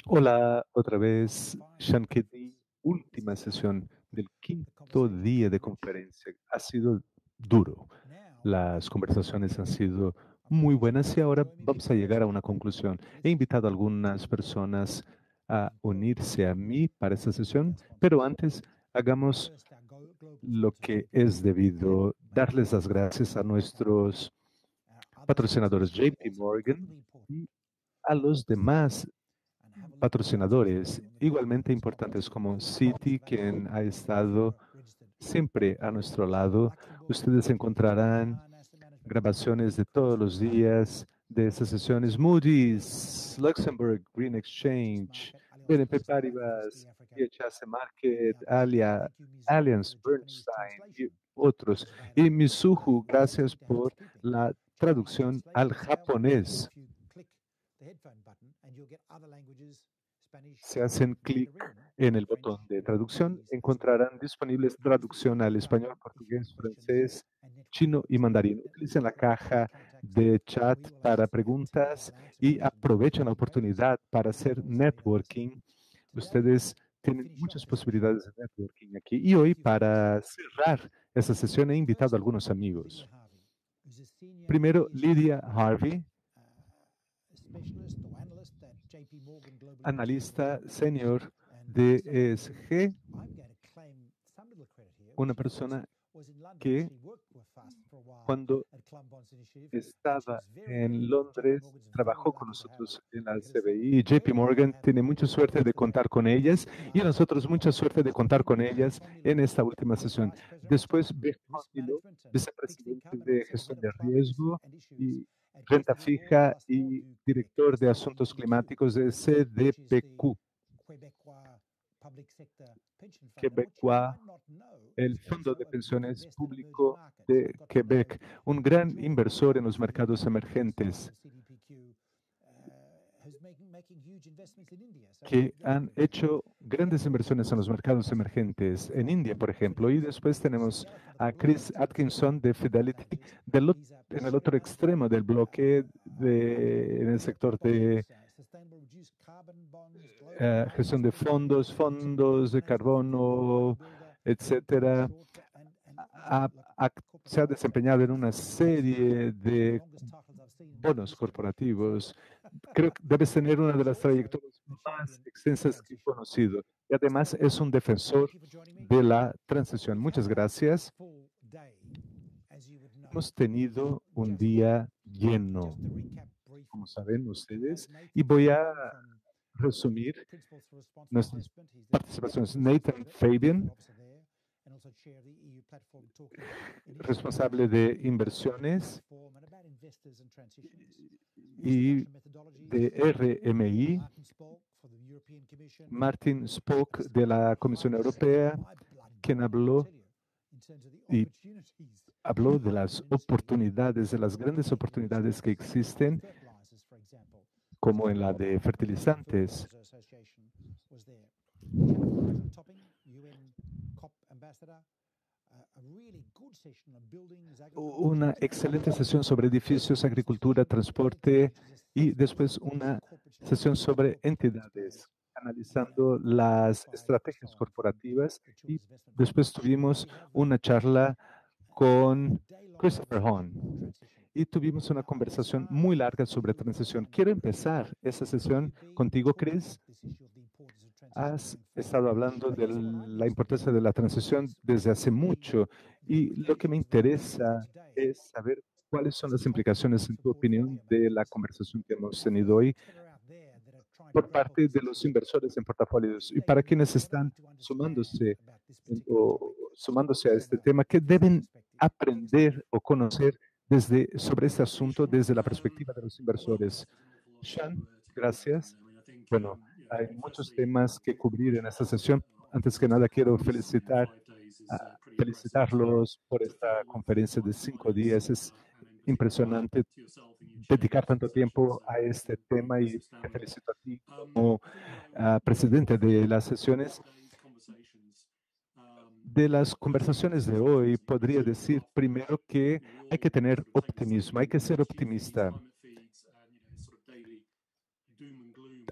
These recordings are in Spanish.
Hola, otra vez, Sean Kidney. Última sesión del quinto día de conferencia. Ha sido duro. Las conversaciones han sido muy buenas y ahora vamos a llegar a una conclusión. He invitado a algunas personas a unirse a mí para esta sesión, pero antes hagamos lo que es debido, darles las gracias a nuestros patrocinadores JP Morgan y a los demás patrocinadores igualmente importantes como Citi, quien ha estado siempre a nuestro lado. Ustedes encontrarán grabaciones de todos los días de estas sesiones. Moody's, Luxembourg, Green Exchange, BNP Paribas, IHS Market, Allianz, Bernstein y otros. Y Mizuho, gracias por la traducción al japonés. Si hacen clic en el botón de traducción, encontrarán disponibles traducción al español, portugués, francés, chino y mandarín. Utilicen la caja de chat para preguntas y aprovechen la oportunidad para hacer networking. Ustedes tienen muchas posibilidades de networking aquí. Y hoy, para cerrar esta sesión, he invitado a algunos amigos. Primero, Lydia Harvey, analista senior de ESG, una persona que cuando estaba en Londres trabajó con nosotros en la CBI. JP Morgan tiene mucha suerte de contar con ellas y nosotros mucha suerte de contar con ellas en esta última sesión. Después, Beck Cotilo, vicepresidente de gestión de riesgo y renta fija y director de asuntos climáticos de CDPQ, Quebecois, el Fondo de Pensiones Público de Quebec, un gran inversor en los mercados emergentes que han hecho grandes inversiones en los mercados emergentes en India, por ejemplo. Y después tenemos a Chris Atkinson de Fidelity en el otro extremo del bloque en el sector de gestión de fondos de carbono, etcétera. Se ha desempeñado en una serie de bonos corporativos. Creo que debes tener una de las trayectorias más extensas que he conocido. Y además es un defensor de la transición. Muchas gracias. Hemos tenido un día lleno, como saben ustedes, y voy a resumir nuestras participaciones. Nathan Fabian, responsable de inversiones y de RMI, Martin Spock de la Comisión Europea, quien habló de las oportunidades, de las grandes oportunidades que existen, como en la de fertilizantes. Una excelente sesión sobre edificios, agricultura, transporte y después una sesión sobre entidades, analizando las estrategias corporativas y después tuvimos una charla con Christopher Hahn y tuvimos una conversación muy larga sobre transición. Quiero empezar esa sesión contigo, Chris. Has estado hablando de la importancia de la transición desde hace mucho y lo que me interesa es saber cuáles son las implicaciones, en tu opinión, de la conversación que hemos tenido hoy por parte de los inversores en portafolios y para quienes están sumándose a este tema, ¿qué deben aprender o conocer sobre este asunto desde la perspectiva de los inversores? Sean, gracias. Bueno, hay muchos temas que cubrir en esta sesión. Antes que nada, quiero felicitarlos por esta conferencia de 5 días. Es impresionante dedicar tanto tiempo a este tema y te felicito a ti como presidente de las sesiones. De las conversaciones de hoy, podría decir primero que hay que tener optimismo, hay que ser optimista.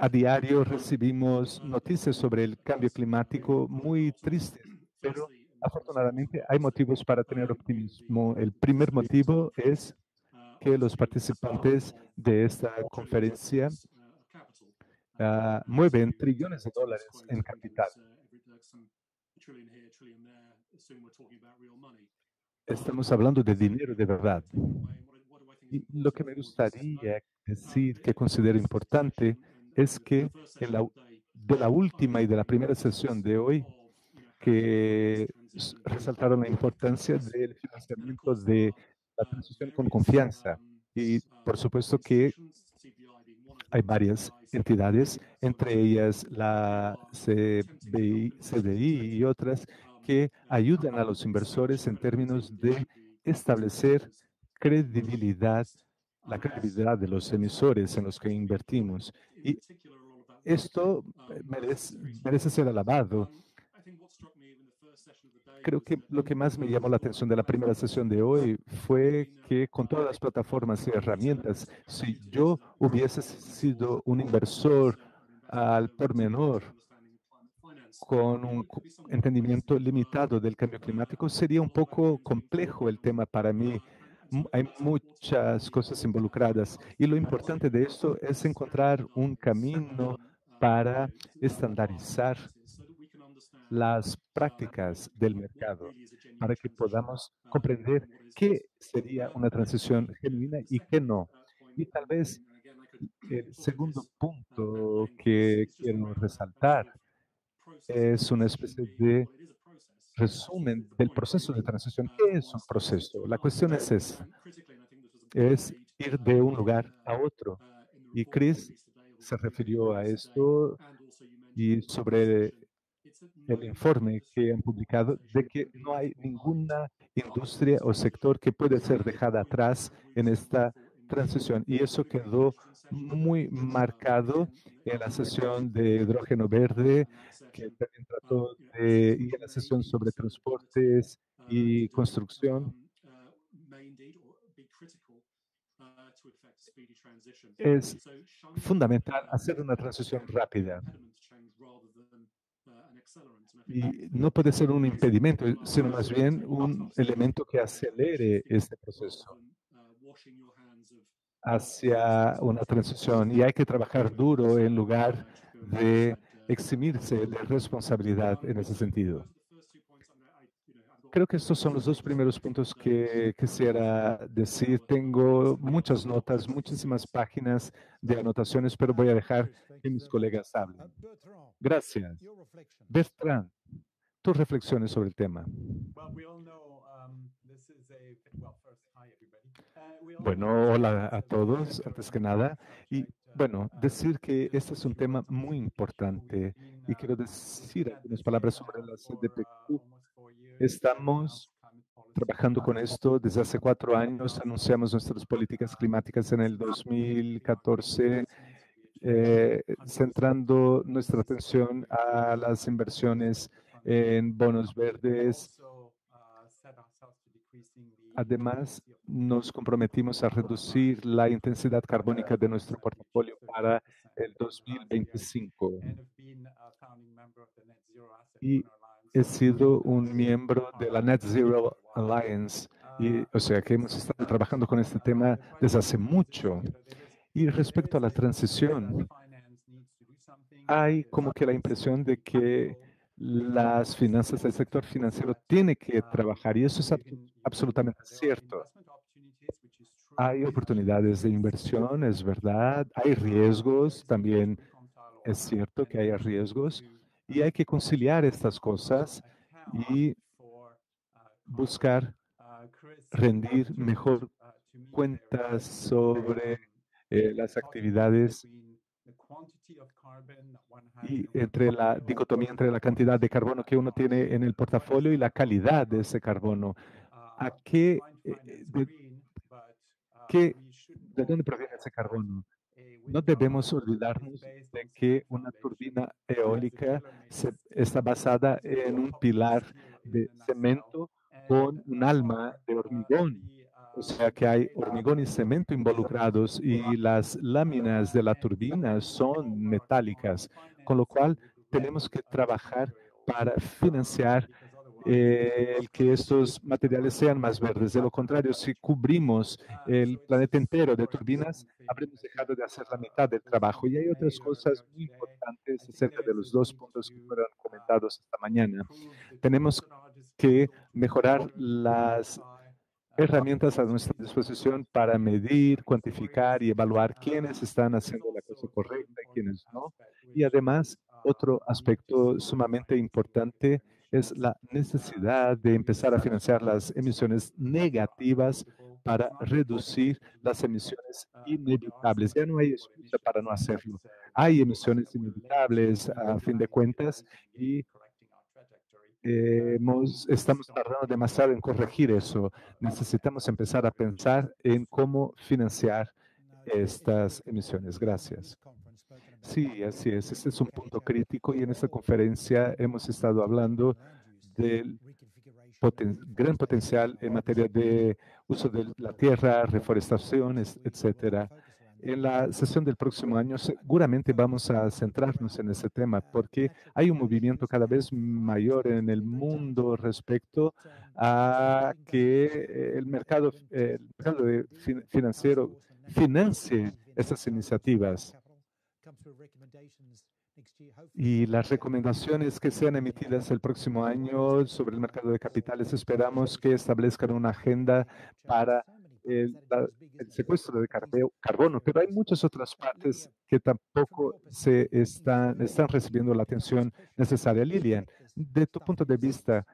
A diario recibimos noticias sobre el cambio climático muy tristes, pero afortunadamente hay motivos para tener optimismo. El primer motivo es que los participantes de esta conferencia mueven trillones de dólares en capital. Estamos hablando de dinero de verdad. Y lo que me gustaría decir que considero importante es que de la última y de la primera sesión de hoy, que resaltaron la importancia del financiamiento de la transición con confianza. Y por supuesto que hay varias entidades, entre ellas la CDI y otras, que ayudan a los inversores en términos de establecer credibilidad, la credibilidad de los emisores en los que invertimos. Y esto merece ser alabado. Creo que lo que más me llamó la atención de la primera sesión de hoy fue que con todas las plataformas y herramientas, si yo hubiese sido un inversor al por menor, con un entendimiento limitado del cambio climático, sería un poco complejo el tema para mí. Hay muchas cosas involucradas y lo importante de esto es encontrar un camino para estandarizar las prácticas del mercado para que podamos comprender qué sería una transición genuina y qué no. Y tal vez el segundo punto que quiero resaltar es una especie de resumen del proceso de transición. ¿Qué es un proceso? La cuestión es esa, es ir de un lugar a otro. Y Chris se refirió a esto y sobre el informe que han publicado de que no hay ninguna industria o sector que puede ser dejada atrás en esta transición. Y eso quedó muy marcado en la sesión de hidrógeno verde, que también trató de, y en la sesión sobre transportes y construcción. Es fundamental hacer una transición rápida. Y no puede ser un impedimento, sino más bien un elemento que acelere este proceso hacia una transición. Y hay que trabajar duro en lugar de eximirse de responsabilidad en ese sentido. Creo que estos son los dos primeros puntos que quisiera decir. Tengo muchas notas, muchísimas páginas de anotaciones, pero voy a dejar que mis colegas hablen. Gracias. Bertrand, tus reflexiones sobre el tema. Bueno, hola a todos, antes que nada. Y bueno, decir que este es un tema muy importante y quiero decir algunas palabras sobre la CDPQ. Estamos trabajando con esto desde hace 4 años. Anunciamos nuestras políticas climáticas en el 2014, centrando nuestra atención a las inversiones en bonos verdes. Además, nos comprometimos a reducir la intensidad carbónica de nuestro portafolio para el 2025. Y he sido un miembro de la Net Zero Alliance, y, o sea que hemos estado trabajando con este tema desde hace mucho. Y respecto a la transición, hay como que la impresión de que las finanzas del sector financiero tiene que trabajar, y eso es absolutamente cierto. Hay oportunidades de inversión, es verdad, hay riesgos, también es cierto que hay riesgos, y hay que conciliar estas cosas y buscar rendir mejor cuentas sobre las actividades y entre la dicotomía entre la cantidad de carbono que uno tiene en el portafolio y la calidad de ese carbono. ¿A de dónde proviene ese carbono? No debemos olvidarnos de que una turbina eólica está basada en un pilar de cemento con un alma de hormigón. O sea que hay hormigón y cemento involucrados y las láminas de la turbina son metálicas, con lo cual tenemos que trabajar para financiar el que estos materiales sean más verdes. De lo contrario, si cubrimos el planeta entero de turbinas, habremos dejado de hacer la mitad del trabajo. Y hay otras cosas muy importantes acerca de los dos puntos que fueron comentados esta mañana. Tenemos que mejorar las herramientas a nuestra disposición para medir, cuantificar y evaluar quiénes están haciendo la cosa correcta y quiénes no. Y además, otro aspecto sumamente importante es la necesidad de empezar a financiar las emisiones negativas para reducir las emisiones inevitables. Ya no hay excusa para no hacerlo. Hay emisiones inevitables a fin de cuentas y estamos tardando demasiado en corregir eso. Necesitamos empezar a pensar en cómo financiar estas emisiones. Gracias. Sí, así es. Este es un punto crítico y en esta conferencia hemos estado hablando del gran potencial en materia de uso de la tierra, reforestación, etcétera. En la sesión del próximo año seguramente vamos a centrarnos en ese tema porque hay un movimiento cada vez mayor en el mundo respecto a que financiero financie estas iniciativas. Y las recomendaciones que sean emitidas el próximo año sobre el mercado de capitales, esperamos que establezcan una agenda para el secuestro de carbono, pero hay muchas otras partes que tampoco están recibiendo la atención necesaria. Lilian, de tu punto de vista,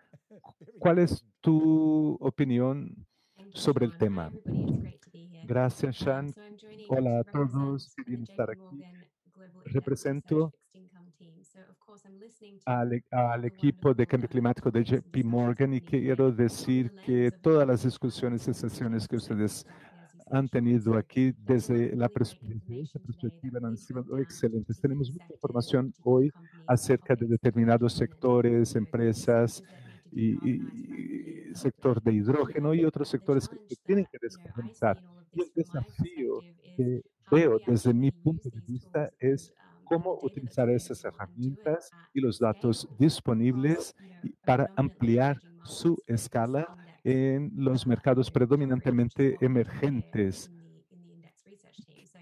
¿cuál es tu opinión Thank you, sobre el Sean. Hi, tema? everybody. It's great to be here. Gracias, Shan. So I'm joining Hola to a represent todos, qué bien the estar JP aquí. Morgan Global Index Research Represento Fixed Income team. So of course I'm listening to all al the equipo de wonderful cambio climático de topics and JP discussions Morgan y happening here quiero from the decir que lens of todas las how discusiones y sesiones que ustedes exactly as you said, han Sean. tenido So aquí there's a lot desde of really great desde esta information today that perspectiva han really sido drill down into excelentes. particular Tenemos mucha sectors, información particular hoy companies and acerca de topics that are determinados relevant sectores, to the empresas sectors that need to decarbonize rapidly and sector de quickly. hidrógeno y otros The sectores que challenge tienen that, que I see descarbonizar. in all of Y this el from my desafío perspective is que how do veo we desde mi actually use punto de these vista tools es and the cómo data that's utilizar esas available and do it herramientas y at los datos scale across, disponibles a para predominantly ampliar emerging su markets with this escala index en los mercados coverage, which is predominantemente what we do here emergentes. in the index research team. So,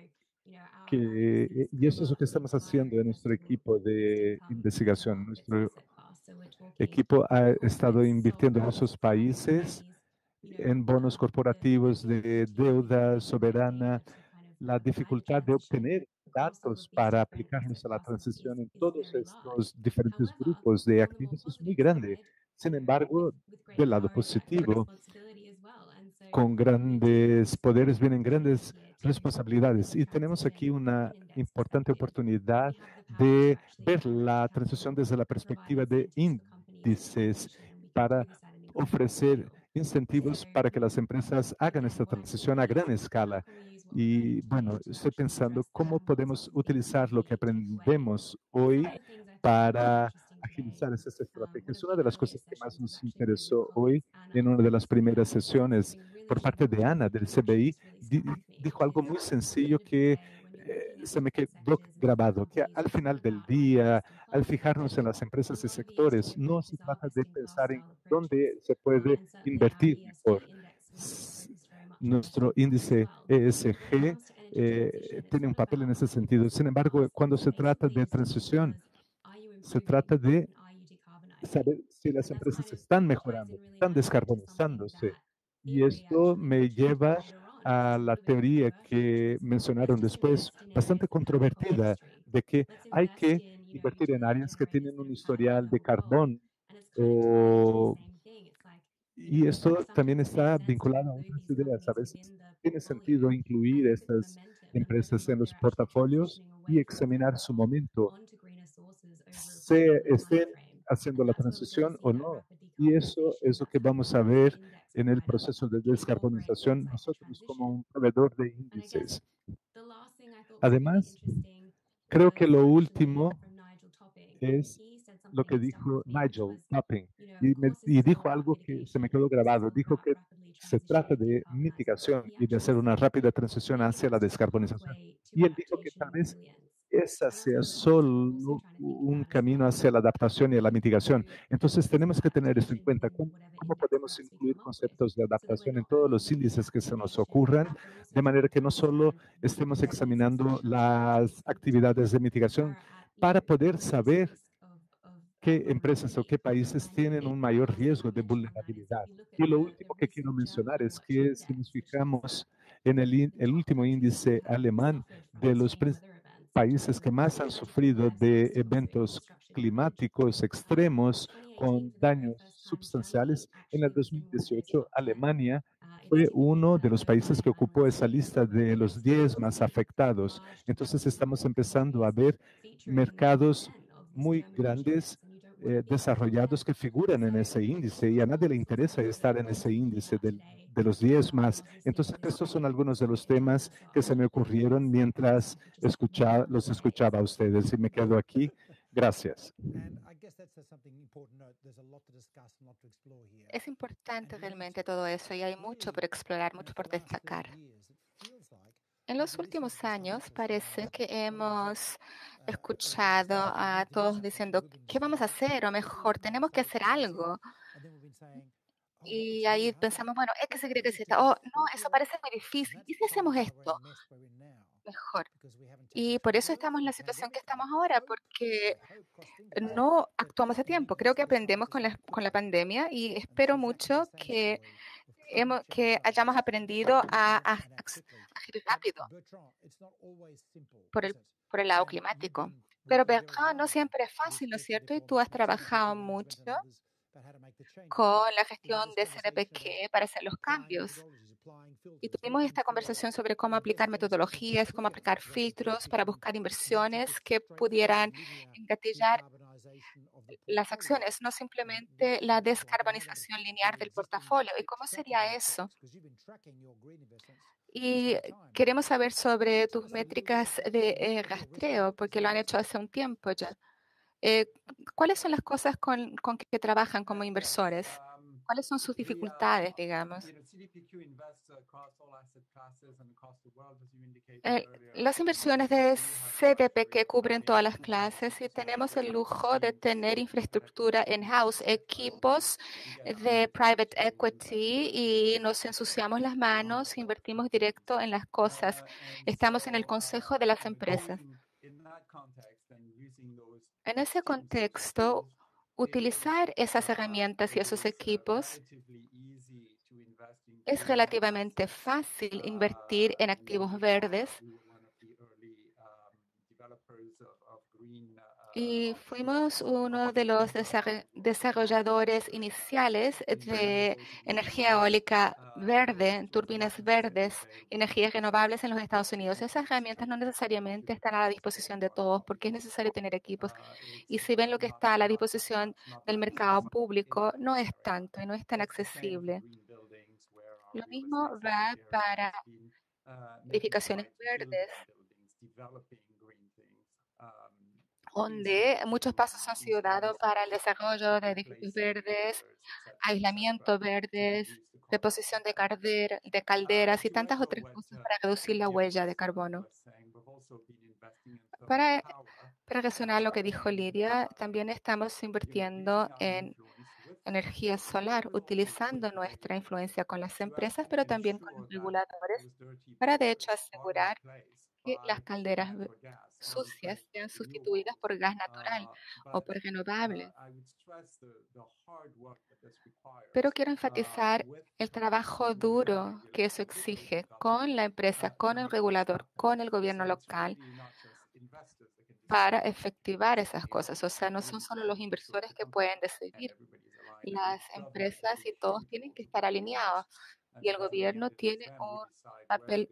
our listeners Y eso es lo cover que the estamos entire haciendo en nuestro investable equipo fixed de income investigación. markets Nuestro asset class. So we're talking equipo ha estado corporates, invirtiendo en sovereigns, esos private países, equities, en bonos the corporativos de heterogeneity deuda in the soberana, industry kind of la climate dificultad de transition obtener across all of datos these para different asset aplicarlos a la classes transición en is todos very large. estos diferentes However, grupos de on the more activos es muy positive grande. side, Sin with embargo, great del lado power and great positivo, responsibility as well. And so con we do have grandes some poderes real vienen opportunity grandes here to responsabilidades. Y tenemos aquí transition from una an index importante perspective. We oportunidad have the power to de actually ver generate la transición capital, desde la provide perspectiva de incentives for companies to índices transition, and we can do para this at an incredible ofrecer scale. incentivos So para que las empresas hagan again, esta what I see transición a is gran how escala. can we use what we're Y learning bueno, today to estoy actually pensando address cómo that podemos multiple theme and utilizar lo que really take away. aprendemos Some hoy of the things I find really para interesting today. agilizar esas One estrategias. of Una the de las earlier cosas que más sessions was nos actually with your interesó colleagues, hoy Anna, en una de las primeras and she said sesiones something really por parte de important Ana del that actually CBI, just really stuck with me, dijo which algo is muy at the sencillo end of the que day, when you're looking at se me different quedó sectors and different grabado, que companies, al it's all final del about día, IES al compliance and fijarnos en budget. las empresas A y lot of ESG sectores, no se approaches are trata de best in class pensar en style approaches, dónde se puede and certainly our invertir ESG mejor. index is focused very much on best Nuestro in class as índice well. But when it ESG comes to energy transition, it's tiene un not papel en about ese being sentido. best Sin in embargo, class. cuando It se trata basically de is to do transición, more are you se trata improving de and are you decarbonizing? saber si las And that's kind empresas of están ties mejorando, in really están nicely to something descarbonizándose. that Y theory esto actually me mentioned lleva later on, which is a a la little bit teoría controversial, which que was let's mencionaron just después, invest in areas bastante that have carbon controvertida, history. de que Let's hay invest que in, invertir en utility áreas que generators tienen that un impact low historial de level coal. carbón. And it's kind of tying into the O, same thing. It's like, y esto también sometimes it makes está sense to vinculado a include otras these ideas. A companies veces within the tiene portfolio sentido incluir and look at the estas momentum and whether or empresas en not los they're actually portafolios transitioning y away from examinar thermal su coal momento, onto greener sources over a se sustainable time estén frame. haciendo And la that's where we're going to transición see o that no. rapid Y eso decarbonization. es lo That's que where we're vamos going a to see the ver index en el provider proceso de incorporate things descarbonización like the nosotros como transition. un proveedor de And I guess índices. the last thing I thought was really Además, interesting creo que was lo actually último from Nigel Topping. es He said lo que dijo understanding Nigel because, Topping of course, it's y still dijo about algo que se me mitigation. quedó It's grabado. still Dijo about que rapidly se trata transitioning de decarbonizing, but mitigación he y de actually hacer una said rápida transición maybe hacia la that's just a descarbonización. pathway to Y él dijo que adaptation tal and vez resilience. esa And I sea think the thing that I'm also solo trying to think un about is camino how hacia la adaptación y a la we mitigación. include Entonces tenemos que tener eso en adaptation cuenta. in ¿Cómo, whatever cómo index podemos facts we incluir come up with, conceptos de so that we're adaptación en not todos only los looking at índices que se nos mitigation, ocurran, but also de manera trying que to no solo understand estemos what needs to examinando change las in terms actividades de of where mitigación are at, para poder the most saber risk of qué empresas o vulnerability. qué países tienen un mayor Last thing I'll riesgo de mention on that is if vulnerabilidad. you look at Y lo the último que quiero recent mencionar German es watch que si nos index, which is fijamos en the el top último countries that índice have alemán suffered from de los extreme weather events in países terms que of más han relatively sufrido less de catastrophic eventos destruction damage. climáticos extremos 2018, con for the very daños first time, Germany substanciales, en el actually was in one of those 2018 top 10. Alemania fue Interestingly, uno de los países que ocupó esa Germany lista de is los 10 más experiencing afectados. large Entonces developing estamos empezando a economies ver featuring the top mercados 10 of this muy German watch grandes, index, and you don't want to be in the top desarrollados 10. que figuran So en ese índice y a nadie le this was interesa something that estar we en wanted ese to think índice about today de los 10 when I más. was listening Entonces, to this estos son speech. algunos de los So yeah, temas so que I'll se me leave it there ocurrieron because otherwise mientras I could just speak more los for days. escuchaba a ustedes y me quedo aquí. Gracias. Es importante realmente todo eso y hay mucho por explorar, mucho por destacar. En los últimos años parece que hemos escuchado a todos diciendo, ¿qué vamos a hacer? O mejor, tenemos que hacer algo. Y ahí pensamos, bueno, X, Y, Z. Oh, no, eso parece muy difícil. ¿Y si hacemos esto? Mejor. Y por eso estamos en la situación que estamos ahora, porque no actuamos a tiempo. Creo que aprendemos con la pandemia y espero mucho que hayamos aprendido a agir rápido por el lado climático. Pero Bertrand, no siempre es fácil, ¿no es cierto? Y tú has trabajado mucho con la gestión de CDPQ para hacer los cambios. Y tuvimos esta conversación sobre cómo aplicar metodologías, cómo aplicar filtros para buscar inversiones que pudieran engatillar las acciones, no simplemente la descarbonización lineal del portafolio. ¿Y cómo sería eso? Y queremos saber sobre tus métricas de rastreo, porque lo han hecho hace un tiempo ya. ¿Cuáles son las cosas con que trabajan como inversores? ¿Cuáles son sus dificultades, digamos? Las inversiones de CDP que cubren todas las clases y tenemos el lujo de tener infraestructura in-house, equipos de private equity y nos ensuciamos las manos, invertimos directo en las cosas. Estamos en el consejo de las empresas. En ese contexto, utilizar esas herramientas y esos equipos es relativamente fácil invertir en activos verdes y fuimos uno de los desarrolladores iniciales de energía eólica verde, turbinas verdes, energías renovables en los Estados Unidos. Esas herramientas no necesariamente están a la disposición de todos porque es necesario tener equipos. Y si ven lo que está a la disposición del mercado público, no es tanto y no es tan accesible. Lo mismo va para edificaciones verdes, donde muchos pasos han sido dados para el desarrollo de edificios verdes, aislamiento verdes, deposición de calderas y tantas otras cosas para reducir la huella de carbono. Para resonar lo que dijo Lidia, también estamos invirtiendo en energía solar, utilizando nuestra influencia con las empresas, pero también con los reguladores, para de hecho asegurar que las calderas sucias sean sustituidas por gas natural o por renovables. Pero quiero enfatizar el trabajo duro que eso exige con la empresa, con el regulador, con el gobierno local para efectivar esas cosas. O sea, no son solo los inversores que pueden decidir. Las empresas y todos tienen que estar alineados y el gobierno tiene un papel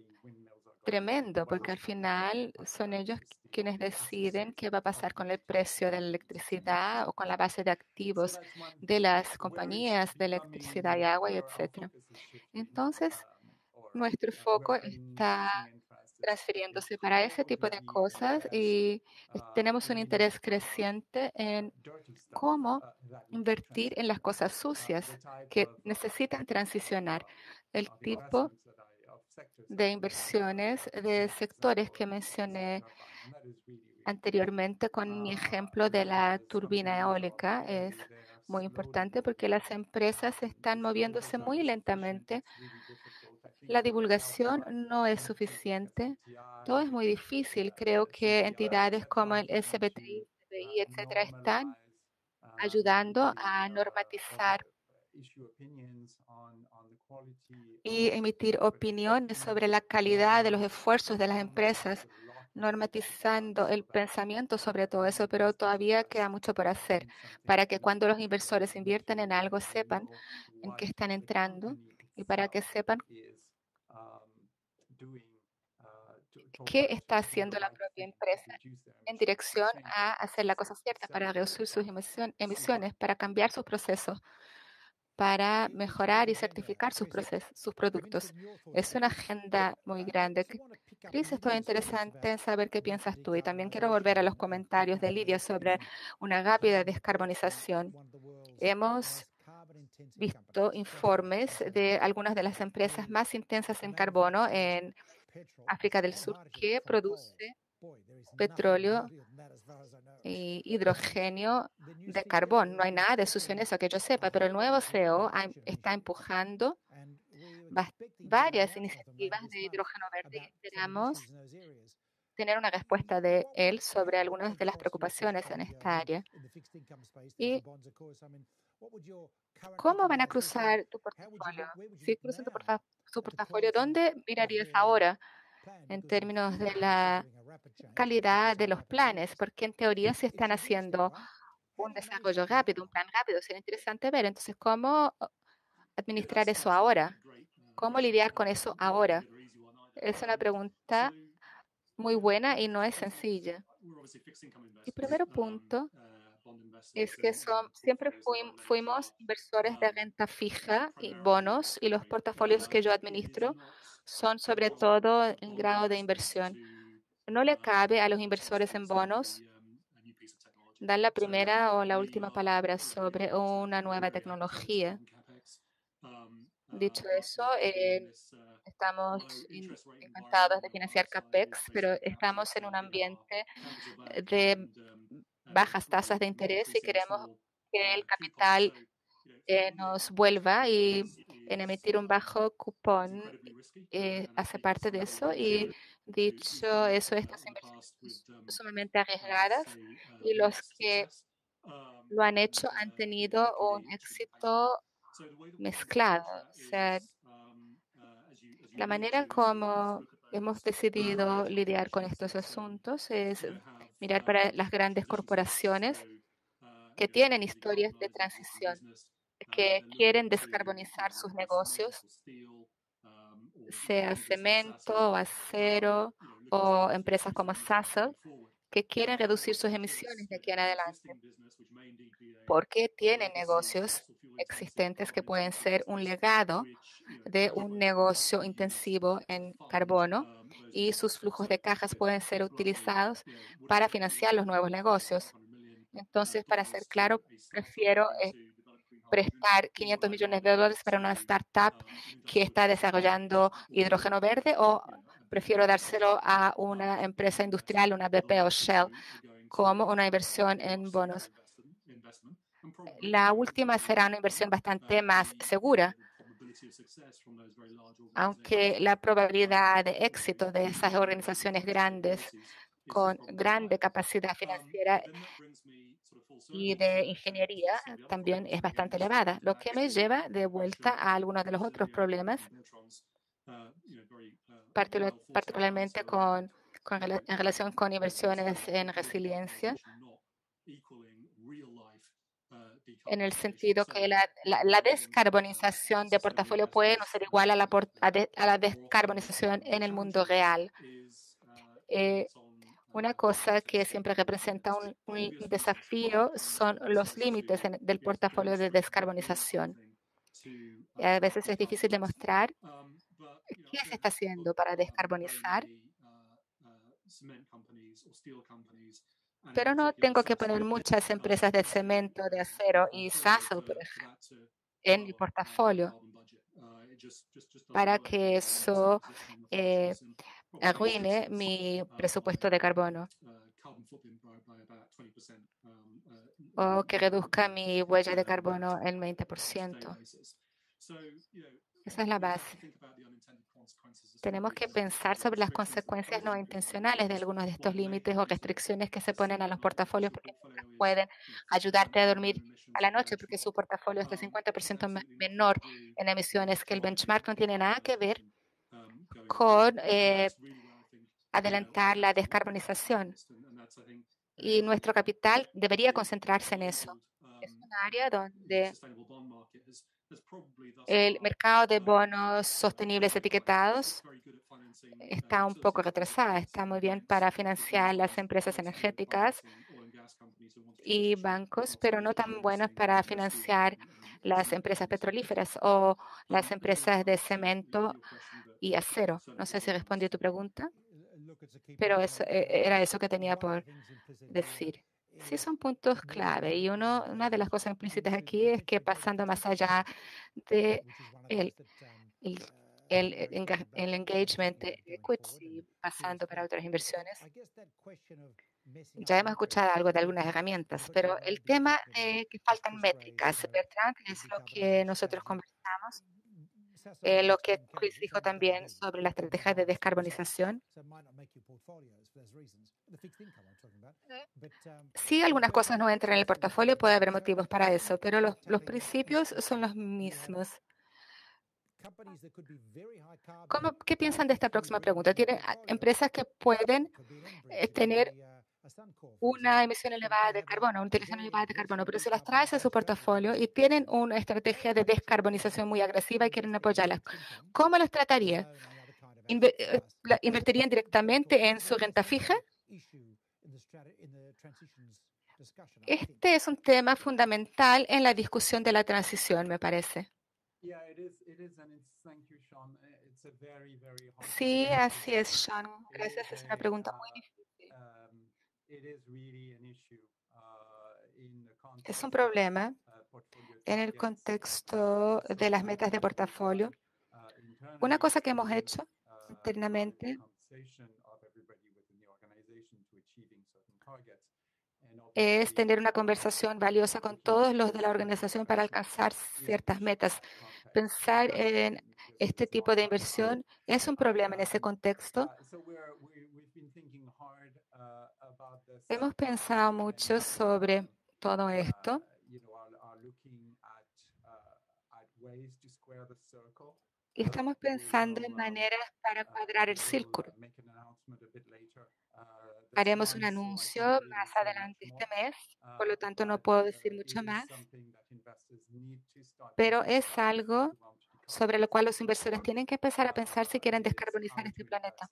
tremendo porque al final son ellos quienes deciden qué va a pasar con el precio de la electricidad o con la base de activos de las compañías de electricidad y agua, y etcétera. Entonces, nuestro foco está transfiriéndose para ese tipo de cosas y tenemos un interés creciente en cómo invertir en las cosas sucias que necesitan transicionar. El tipo de inversiones de sectores que mencioné anteriormente con mi ejemplo de la turbina eólica es muy importante porque las empresas están moviéndose muy lentamente. La divulgación no es suficiente. Todo es muy difícil. Creo que entidades como el SBTI, CBI, etcétera, están ayudando a normatizar y emitir opiniones sobre la calidad de los esfuerzos de las empresas, normatizando el pensamiento sobre todo eso, pero todavía queda mucho por hacer para que cuando los inversores inviertan en algo sepan en qué están entrando y para que sepan qué está haciendo la propia empresa en dirección a hacer la cosa cierta para reducir sus emisiones, para cambiar sus procesos, para mejorar y certificar sus productos. Es una agenda muy grande. Chris, estoy interesante en saber qué piensas tú y también quiero volver a los comentarios de Lidia sobre una rápida descarbonización. Hemos visto informes de algunas de las empresas más intensas en carbono en África del Sur que produce petróleo y hidrógeno de carbón. No hay nada de sucio en eso que yo sepa, pero el nuevo CEO está empujando varias iniciativas de hidrógeno verde y esperamos tener una respuesta de él sobre algunas de las preocupaciones en esta área. ¿Y cómo van a cruzar tu portafolio? Si cruzan su portafolio, ¿dónde mirarías ahora en términos de la calidad de los planes? Porque en teoría se están haciendo un desarrollo rápido, un plan rápido. Sería interesante ver. Entonces, ¿cómo administrar eso ahora? ¿Cómo lidiar con eso ahora? Es una pregunta muy buena y no es sencilla. El primer punto es que siempre fuimos inversores de renta fija y bonos, y los portafolios que yo administro son sobre todo en grado de inversión. No le cabe a los inversores en bonos dar la primera o la última palabra sobre una nueva tecnología. Dicho eso, estamos encantados de financiar CAPEX, pero estamos en un ambiente de bajas tasas de interés y queremos que el capital nos vuelva, y en emitir un bajo cupón hace parte de eso. Y dicho eso, estas inversiones son sumamente arriesgadas y los que lo han hecho han tenido un éxito mezclado. O sea, la manera como hemos decidido lidiar con estos asuntos es mirar para las grandes corporaciones que tienen historias de transición, que quieren descarbonizar sus negocios, sea cemento o acero o empresas como Sasol, que quieren reducir sus emisiones de aquí en adelante, porque tienen negocios existentes que pueden ser un legado de un negocio intensivo en carbono, y sus flujos de cajas pueden ser utilizados para financiar los nuevos negocios. Entonces, para ser claro, prefiero prestar $500 millones para una startup que está desarrollando hidrógeno verde, o prefiero dárselo a una empresa industrial, una BP o Shell, como una inversión en bonos. La última será una inversión bastante más segura, aunque la probabilidad de éxito de esas organizaciones grandes con grande capacidad financiera y de ingeniería también es bastante elevada, lo que me lleva de vuelta a algunos de los otros problemas, particularmente en relación con inversiones en resiliencia, en el sentido que la descarbonización de portafolio puede no ser igual a la descarbonización en el mundo real. Una cosa que siempre representa un desafío son los límites del portafolio de descarbonización. A veces es difícil demostrar qué se está haciendo para descarbonizar Pero no tengo que poner muchas empresas de cemento, de acero y Sasol, por ejemplo, en mi portafolio para que eso arruine mi presupuesto de carbono o que reduzca mi huella de carbono en 20%. Esa es la base. Tenemos que pensar sobre las consecuencias no intencionales de algunos de estos límites o restricciones que se ponen a los portafolios, porque pueden ayudarte a dormir a la noche, porque su portafolio es de 50% menor en emisiones que el benchmark. No tiene nada que ver con adelantar la descarbonización. Y nuestro capital debería concentrarse en eso. Es un área donde el mercado de bonos sostenibles etiquetados está un poco retrasada. Está muy bien para financiar las empresas energéticas y bancos, pero no tan buenos para financiar las empresas petrolíferas o las empresas de cemento y acero. No sé si respondí a tu pregunta, pero era eso que tenía por decir. Sí, son puntos clave. Y una de las cosas implícitas aquí es que pasando más allá de el, el, el engagement de equity, pasando para otras inversiones, ya hemos escuchado algo de algunas herramientas, pero el tema de que faltan métricas, Bertrand, es lo que nosotros conversamos, lo que Chris dijo también sobre la estrategia de descarbonización. Sí, algunas cosas no entran en el portafolio, puede haber motivos para eso, pero los principios son los mismos. ¿Qué piensan de esta próxima pregunta? ¿Tienen empresas que pueden tener una emisión elevada de carbono, una utilización elevada de carbono, pero si las traes a su portafolio y tienen una estrategia de descarbonización muy agresiva y quieren apoyarlas, ¿cómo las trataría? ¿Invertirían directamente en su renta fija? Este es un tema fundamental en la discusión de la transición, me parece. Sí, así es, Sean. Gracias. Es una pregunta muy difícil. Es un problema en el contexto de las metas de portafolio. Una cosa que hemos hecho internamente es tener una conversación valiosa con todos los de la organización para alcanzar ciertas metas. Pensar en este tipo de inversión es un problema en ese contexto. Hemos pensado mucho sobre todo esto. Y estamos pensando en maneras para cuadrar el círculo. Haremos un anuncio más adelante este mes, por lo tanto no puedo decir mucho más, pero es algo sobre lo cual los inversores tienen que empezar a pensar si quieren descarbonizar este planeta.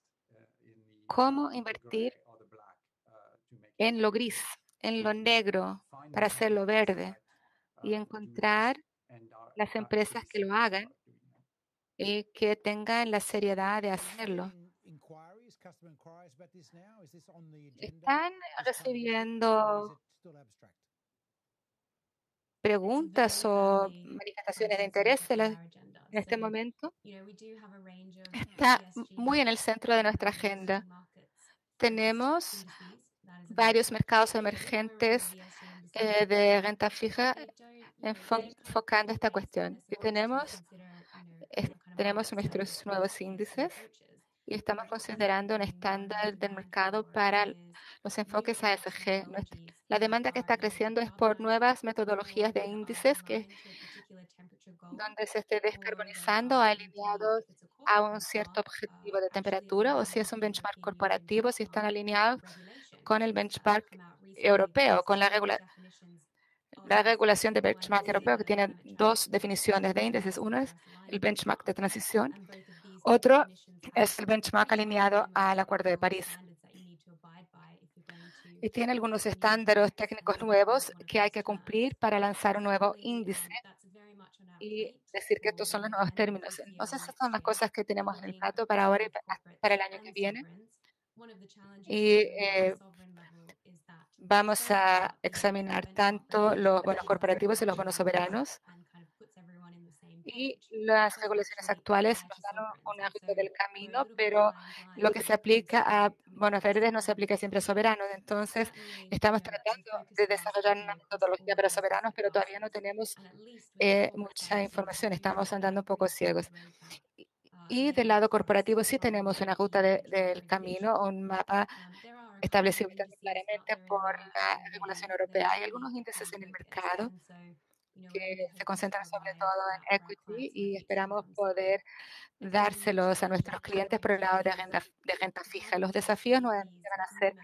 ¿Cómo invertir en lo gris, en lo negro, para hacerlo verde y encontrar las empresas que lo hagan y que tengan la seriedad de hacerlo? ¿Están recibiendo preguntas o manifestaciones de interés en este momento? Está muy en el centro de nuestra agenda. Tenemos varios mercados emergentes de renta fija enfocando esta cuestión. Y tenemos nuestros nuevos índices y estamos considerando un estándar del mercado para los enfoques ASG. La demanda que está creciendo es por nuevas metodologías de índices donde se esté descarbonizando alineados a un cierto objetivo de temperatura, o si es un benchmark corporativo, si están alineados con el benchmark europeo, con la regulación de benchmark europeo, que tiene dos definiciones de índices. Uno es el benchmark de transición, otro es el benchmark alineado al Acuerdo de París. Y tiene algunos estándares técnicos nuevos que hay que cumplir para lanzar un nuevo índice y decir que estos son los nuevos términos. Entonces, esas son las cosas que tenemos en el plato para ahora y para el año que viene. Y vamos a examinar tanto los bonos corporativos y los bonos soberanos. Y las regulaciones actuales nos dan una ruta del camino, pero lo que se aplica a bonos verdes no se aplica siempre a soberanos. Entonces, estamos tratando de desarrollar una metodología para soberanos, pero todavía no tenemos mucha información. Estamos andando un poco ciegos. Y del lado corporativo sí tenemos una ruta del camino, un mapa establecido bastante claramente por la regulación europea. Hay algunos índices en el mercado que se concentran sobre todo en equity y esperamos poder dárselos a nuestros clientes por el lado de renta fija. Los desafíos nuevamente van a ser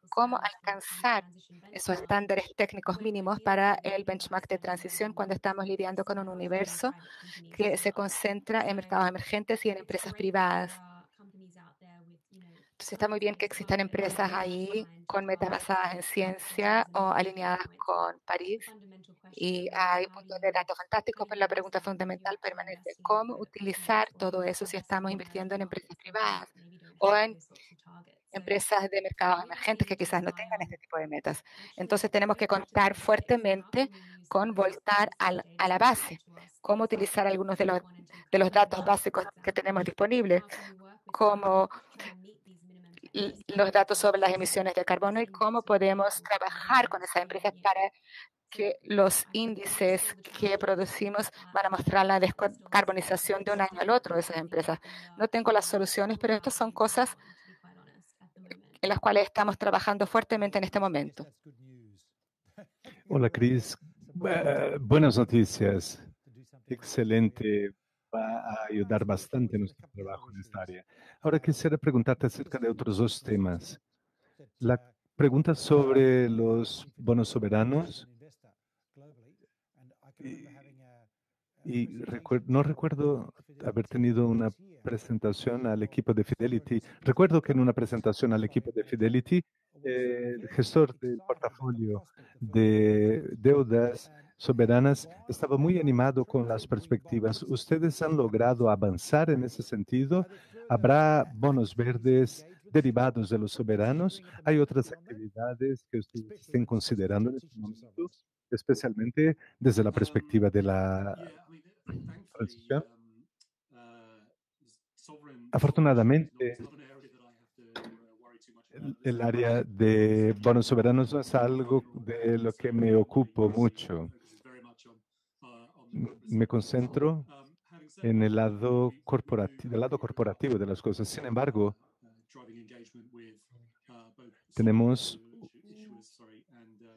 cómo alcanzar esos estándares técnicos mínimos para el benchmark de transición cuando estamos lidiando con un universo que se concentra en mercados emergentes y en empresas privadas. Entonces está muy bien que existan empresas ahí con metas basadas en ciencia o alineadas con París. Y hay puntos de datos fantásticos, pero la pregunta fundamental permanece: ¿cómo utilizar todo eso si estamos invirtiendo en empresas privadas o en empresas de mercados emergentes que quizás no tengan este tipo de metas? Entonces tenemos que contar fuertemente con voltar a la base, cómo utilizar algunos de los datos básicos que tenemos disponibles, como los datos sobre las emisiones de carbono y cómo podemos trabajar con esas empresas para que los índices que producimos van a mostrar la descarbonización de un año al otro de esas empresas. No tengo las soluciones, pero estas son cosas en las cuales estamos trabajando fuertemente en este momento. Hola, Cris. Buenas noticias. Excelente. Va a ayudar bastante en nuestro trabajo en esta área. Ahora quisiera preguntarte acerca de otros dos temas. La pregunta sobre los bonos soberanos. No recuerdo haber tenido una presentación al equipo de Fidelity. Recuerdo que en una presentación al equipo de Fidelity, el gestor del portafolio de deudas soberanas estaba muy animado con las perspectivas. ¿Ustedes han logrado avanzar en ese sentido? ¿Habrá bonos verdes derivados de los soberanos? ¿Hay otras actividades que ustedes estén considerando en este momento, especialmente desde la perspectiva de la transición? Afortunadamente, el área de bonos soberanos no es algo de lo que me ocupo mucho. Me concentro en el lado corporativo de las cosas. Sin embargo,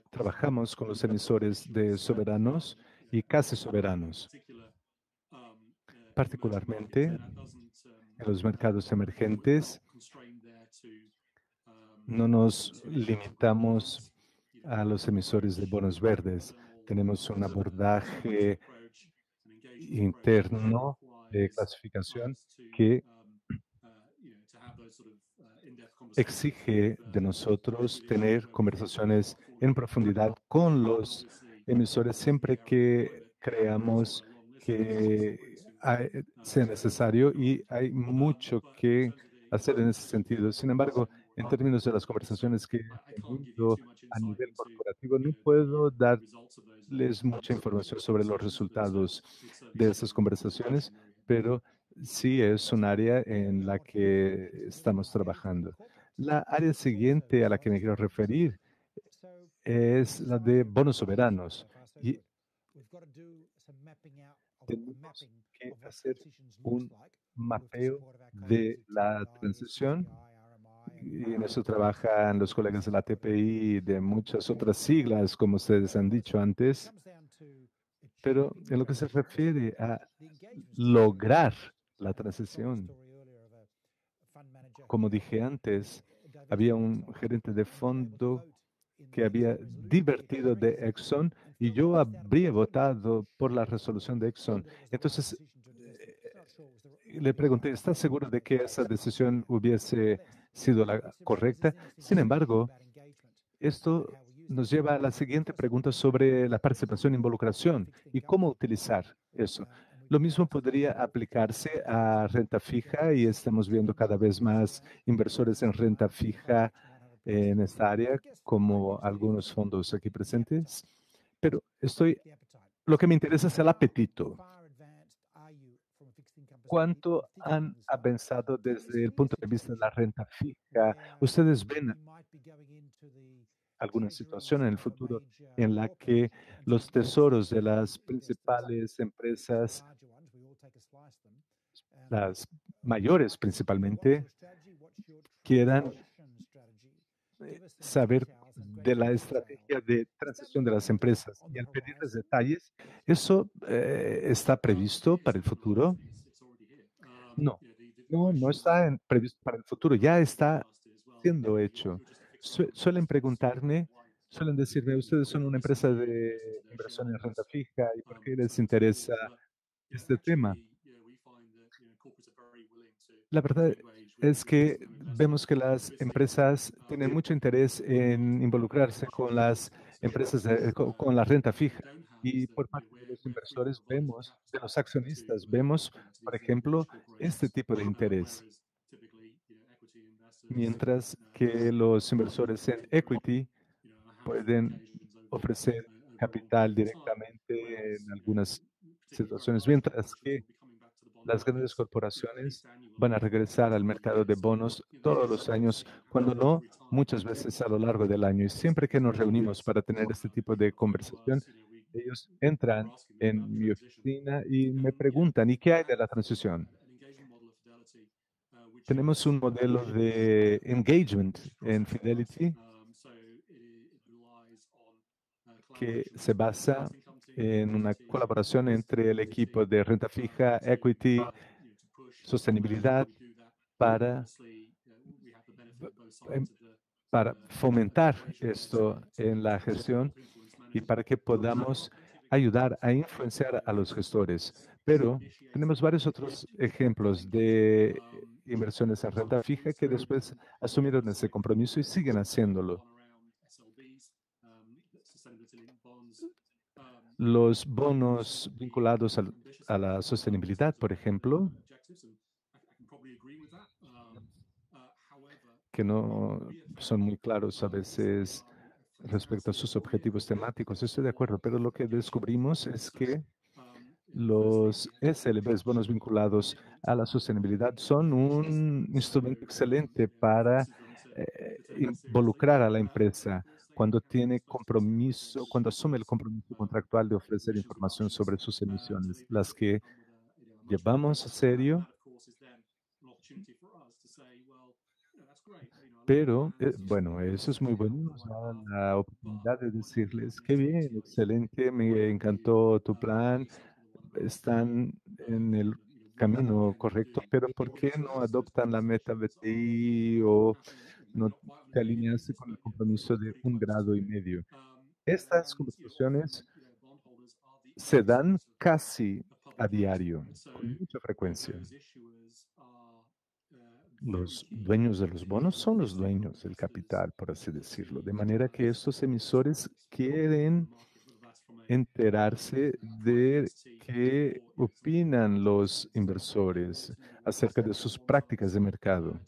trabajamos con los emisores de soberanos y casi soberanos, particularmente en los mercados emergentes. No nos limitamos a los emisores de bonos verdes. Tenemos un abordaje interno de clasificación que exige de nosotros tener conversaciones en profundidad con los emisores siempre que creamos que sea necesario, y hay mucho que hacer en ese sentido. Sin embargo, en términos de las conversaciones que he tenido a nivel corporativo, no puedo darles mucha información sobre los resultados de esas conversaciones, pero sí es un área en la que estamos trabajando. La área siguiente a la que me quiero referir es la de bonos soberanos. Y tenemos que hacer un mapeo de la transición, y en eso trabajan los colegas de la TPI y de muchas otras siglas, como ustedes han dicho antes. Pero en lo que se refiere a lograr la transición, como dije antes, había un gerente de fondo que había divertido de Exxon y yo habría votado por la resolución de Exxon. Entonces, le pregunté: ¿estás seguro de que esa decisión hubiese sido la correcta? Sin embargo, esto nos lleva a la siguiente pregunta sobre la participación e involucración y cómo utilizar eso. Lo mismo podría aplicarse a renta fija y estamos viendo cada vez más inversores en renta fija en esta área, como algunos fondos aquí presentes. Pero lo que me interesa es el apetito. ¿Cuánto han avanzado desde el punto de vista de la renta fija? ¿Ustedes ven alguna situación en el futuro en la que los tesoros de las principales empresas, las mayores principalmente, quieran saber de la estrategia de transición de las empresas y al pedirles detalles, ¿eso está previsto para el futuro? No, no está previsto para el futuro, ya está siendo hecho. Suelen preguntarme, suelen decirme, ustedes son una empresa de inversión en renta fija y por qué les interesa este tema. La verdad es que vemos que las empresas tienen mucho interés en involucrarse con las empresas, con la renta fija. Y por parte de los inversores vemos, de los accionistas, vemos, por ejemplo, este tipo de interés. Mientras que los inversores en equity pueden ofrecer capital directamente en algunas situaciones, mientras que las grandes corporaciones van a regresar al mercado de bonos todos los años, cuando no, muchas veces a lo largo del año. Y siempre que nos reunimos para tener este tipo de conversación, ellos entran en mi oficina y me preguntan, ¿y qué hay de la transición? Tenemos un modelo de engagement en Fidelity que se basa en una colaboración entre el equipo de renta fija, equity, sostenibilidad para, em, para fomentar esto en la gestión y para que podamos ayudar a influenciar a los gestores. Pero tenemos varios otros ejemplos de inversiones en renta fija que después asumieron ese compromiso y siguen haciéndolo. Los bonos vinculados a la sostenibilidad, por ejemplo, que no son muy claros a veces respecto a sus objetivos temáticos. Estoy de acuerdo, pero lo que descubrimos es que los SLBs, bonos vinculados a la sostenibilidad, son un instrumento excelente para involucrar a la empresa cuando tiene compromiso, cuando asume el compromiso contractual de ofrecer información sobre sus emisiones, las que llevamos a serio. Pero, bueno, eso es muy bueno. Nos da la oportunidad de decirles, qué bien, excelente, me encantó tu plan, están en el camino correcto, pero ¿por qué no adoptan la meta BTI o no te alineaste con el compromiso de 1,5 grados? Estas conversaciones se dan casi a diario, con mucha frecuencia. Los dueños de los bonos son los dueños del capital, por así decirlo, de manera que estos emisores quieren enterarse de qué opinan los inversores acerca de sus prácticas de mercado,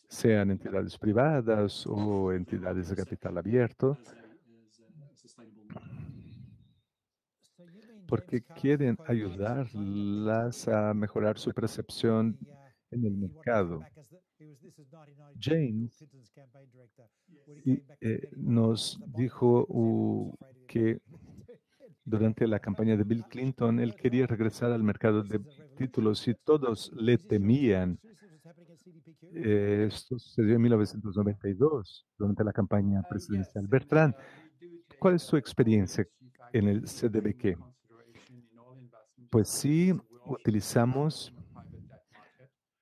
sean entidades privadas o entidades de capital abierto, porque quieren ayudarlas a mejorar su percepción en el mercado. James nos dijo que durante la campaña de Bill Clinton, él quería regresar al mercado de títulos y todos le temían. Esto sucedió en 1992, durante la campaña presidencial. Bertrand, ¿cuál es tu experiencia en el CDBQ? Pues sí,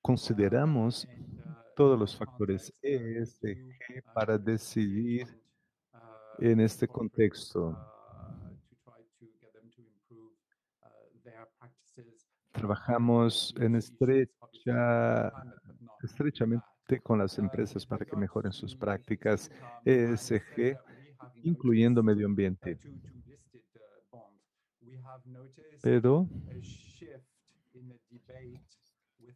consideramos todos los factores ESG para decidir en este contexto. Trabajamos estrechamente con las empresas para que mejoren sus prácticas ESG, incluyendo medio ambiente. Pero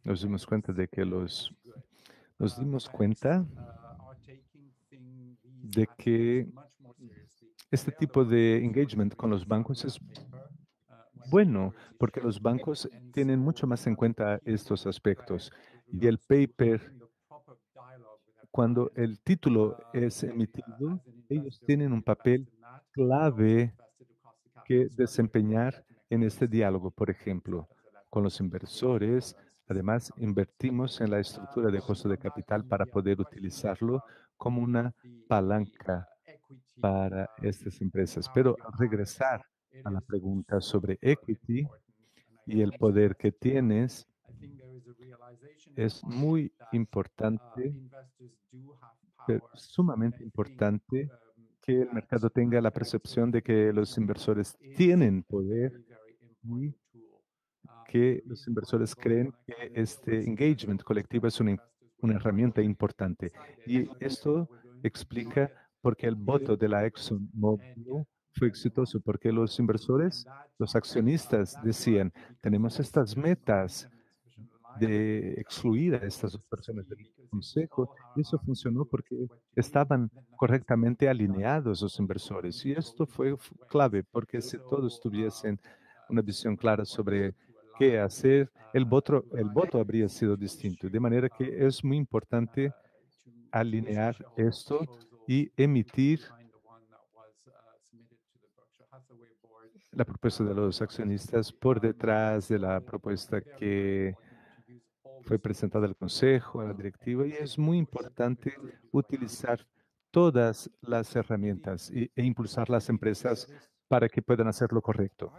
nos dimos cuenta de que nos dimos cuenta de que este tipo de engagement con los bancos es bueno, porque los bancos tienen mucho más en cuenta estos aspectos. Y el paper, cuando el título es emitido, ellos tienen un papel clave que desempeñar en este diálogo, por ejemplo, con los inversores. Además, invertimos en la estructura de costo de capital para poder utilizarlo como una palanca para estas empresas. Pero al regresar a la pregunta sobre equity y el poder que tienes, es muy importante, sumamente importante, que el mercado tenga la percepción de que los inversores tienen poder y que los inversores creen que este engagement colectivo es una herramienta importante. Y esto explica por qué el voto de la ExxonMobil fue exitoso, porque los inversores, los accionistas decían, tenemos estas metas de excluir a estas dos personas del consejo, y eso funcionó porque estaban correctamente alineados los inversores. Y esto fue clave, porque si todos tuviesen una visión clara sobre qué hacer, el voto habría sido distinto. De manera que es muy importante alinear esto y emitir la propuesta de los accionistas por detrás de la propuesta que fue presentada al Consejo, a la directiva, y es muy importante utilizar todas las herramientas e impulsar las empresas para que puedan hacer lo correcto.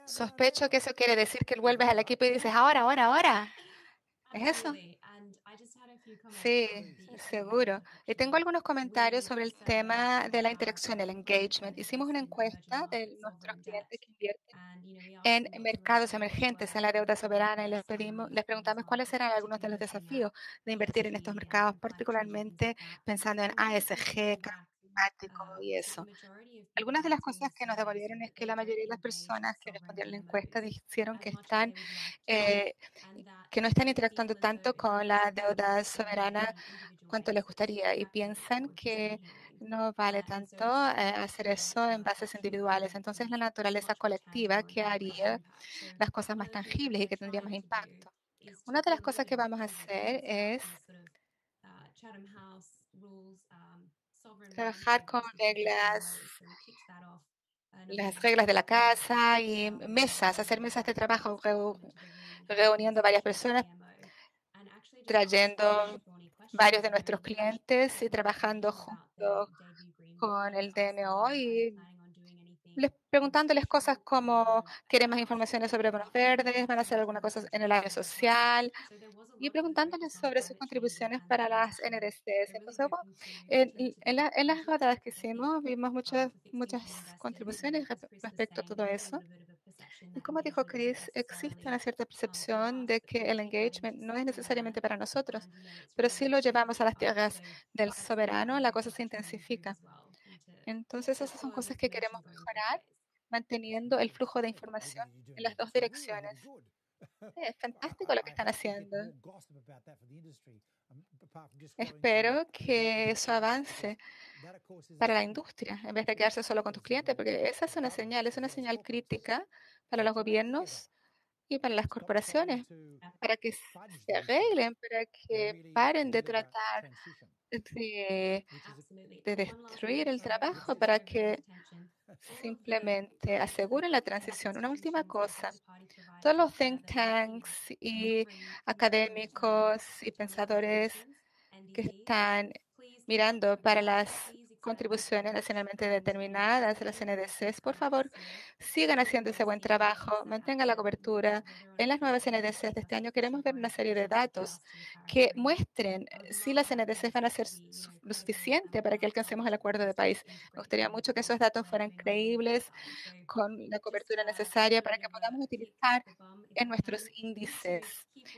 Sospecho que eso quiere decir que vuelves al equipo y dices, ahora, ahora, ahora. ¿Es eso? Sí, seguro. Y tengo algunos comentarios sobre el tema de la interacción, el engagement. Hicimos una encuesta de nuestros clientes que invierten en mercados emergentes, en la deuda soberana, y les preguntamos cuáles eran algunos de los desafíos de invertir en estos mercados, particularmente pensando en ASG, cambio climático y eso. Algunas de las cosas que nos devolvieron es que la mayoría de las personas que respondieron a la encuesta dijeron que no están interactuando tanto con la deuda soberana cuanto les gustaría y piensan que no vale tanto hacer eso en bases individuales. Entonces, la naturaleza colectiva que haría las cosas más tangibles y que tendría más impacto. Una de las cosas que vamos a hacer es trabajar con las reglas de la casa y mesas, hacer mesas de trabajo, reuniendo varias personas, trayendo varios de nuestros clientes y trabajando junto con el DMO y preguntándoles cosas como, ¿quieren más informaciones sobre bonos verdes? ¿Van a hacer alguna cosa en el área social? Y preguntándoles sobre sus contribuciones para las NDCs. Entonces, en las rodadas que hicimos, vimos muchas contribuciones respecto a todo eso. Y como dijo Chris, existe una cierta percepción de que el engagement no es necesariamente para nosotros, pero si lo llevamos a las tierras del soberano, la cosa se intensifica. Entonces, esas son cosas que queremos mejorar, manteniendo el flujo de información en las dos direcciones. Es fantástico lo que están haciendo. Espero que eso avance para la industria, en vez de quedarse solo con tus clientes, porque esa es una señal crítica para los gobiernos y para las corporaciones, para que se arreglen, para que paren de tratar de destruir el trabajo, para que simplemente aseguren la transición. Una última cosa, todos los think tanks y académicos y pensadores que están mirando para las contribuciones nacionalmente determinadas, las NDCs, por favor, sigan haciendo ese buen trabajo, mantengan la cobertura. En las nuevas NDCs de este año queremos ver una serie de datos que muestren si las NDCs van a ser lo suficiente para que alcancemos el acuerdo de país. Me gustaría mucho que esos datos fueran creíbles, con la cobertura necesaria para que podamos utilizar en nuestros índices.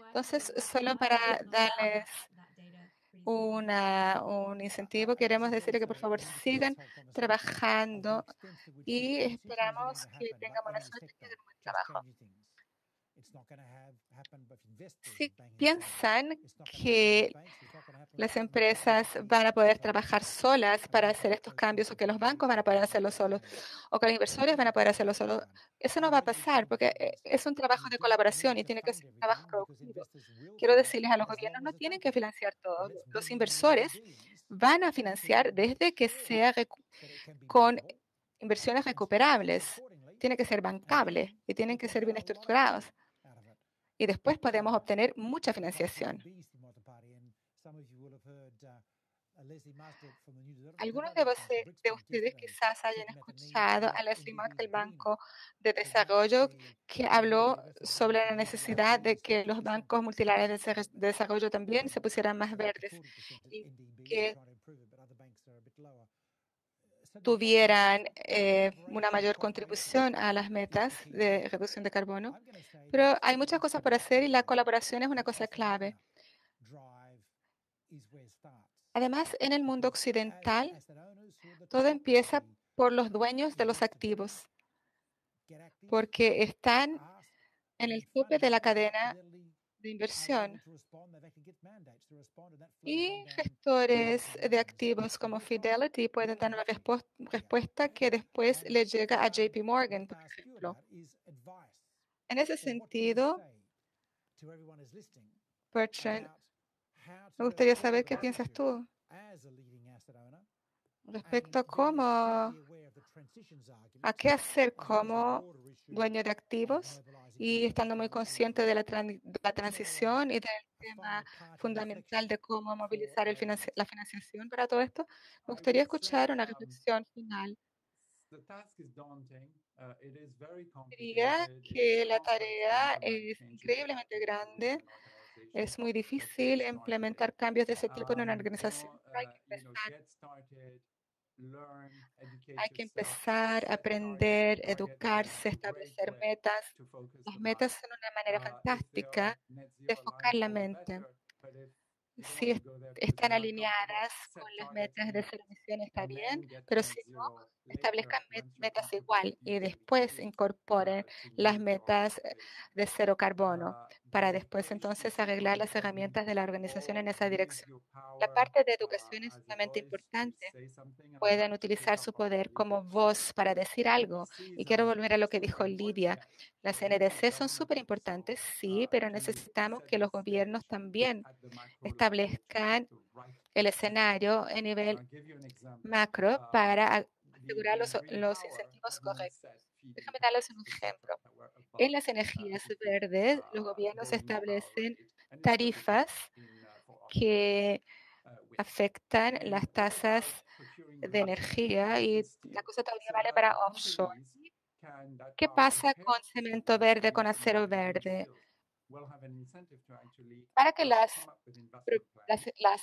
Entonces, solo para darles un incentivo. Queremos decirle que por favor sigan trabajando y esperamos que tengan buena suerte y hagan un buen trabajo. Si piensan que las empresas van a poder trabajar solas para hacer estos cambios o que los bancos van a poder hacerlo solos o que los inversores van a poder hacerlo solos, eso no va a pasar porque es un trabajo de colaboración y tiene que ser un trabajo productivo. Quiero decirles a los gobiernos, no tienen que financiar todo. Los inversores van a financiar desde que sea con inversiones recuperables. Tiene que ser bancable y tienen que ser bien estructurados. Y después podemos obtener mucha financiación. Algunos de ustedes quizás hayan escuchado a Leslie Mack del Banco de Desarrollo que habló sobre la necesidad de que los bancos multilaterales de desarrollo también se pusieran más verdes y que tuvieran una mayor contribución a las metas de reducción de carbono. Pero hay muchas cosas por hacer y la colaboración es una cosa clave. Además, en el mundo occidental, todo empieza por los dueños de los activos, porque están en el tope de la cadena de inversión. Y gestores de activos como Fidelity pueden dar una respuesta que después le llega a JP Morgan, por ejemplo. En ese sentido, Bertrand, me gustaría saber qué piensas tú respecto a qué hacer como dueño de activos y estando muy consciente de la transición y del tema fundamental de cómo movilizar la financiación para todo esto. Me gustaría escuchar una reflexión final. Diría que la tarea es increíblemente grande. Es muy difícil implementar cambios de ese tipo en una organización. Hay que empezar, aprender, educarse, establecer metas. Las metas son una manera fantástica de enfocar la mente. Si están alineadas con las metas de cero emisión, está bien, pero si no, establezcan metas igual y después incorporen las metas de cero carbono para después entonces arreglar las herramientas de la organización en esa dirección. La parte de educación es sumamente importante. Pueden utilizar su poder como voz para decir algo. Y quiero volver a lo que dijo Lidia. Las NDC son súper importantes, sí, pero necesitamos que los gobiernos también establezcan el escenario a nivel macro para asegurar los incentivos correctos. Déjame darles un ejemplo. En las energías verdes, los gobiernos establecen tarifas que afectan las tasas de energía y la cosa todavía vale para offshore. ¿Qué pasa con cemento verde, con acero verde? Para que las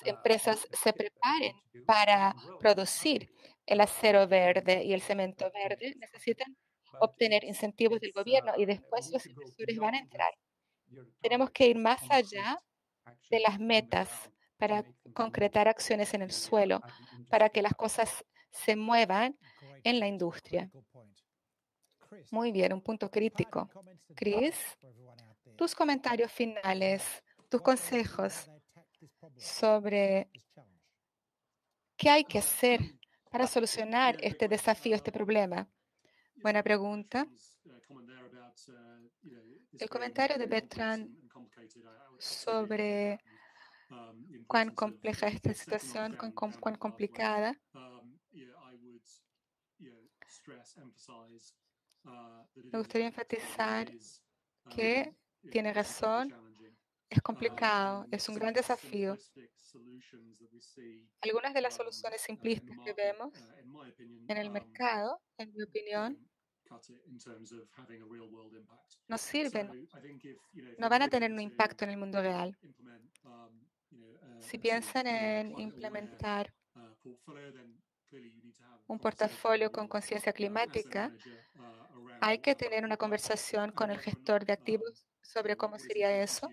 empresas se preparen para producir el acero verde y el cemento verde, necesitan obtener incentivos del gobierno y después los inversores van a entrar. Tenemos que ir más allá de las metas para concretar acciones en el suelo, para que las cosas se muevan en la industria. Muy bien, un punto crítico. Chris, tus comentarios finales, tus consejos sobre qué hay que hacer para solucionar este desafío, este problema. Buena pregunta. El comentario de Bertrand sobre cuán compleja es esta situación, cuán complicada. Me gustaría enfatizar que tiene razón, es complicado, es un gran desafío. Algunas de las soluciones simplistas que vemos en el mercado, en mi opinión, no sirven, no van a tener un impacto en el mundo real. Si piensan en implementar un portafolio con conciencia climática, hay que tener una conversación con el gestor de activos sobre cómo sería eso.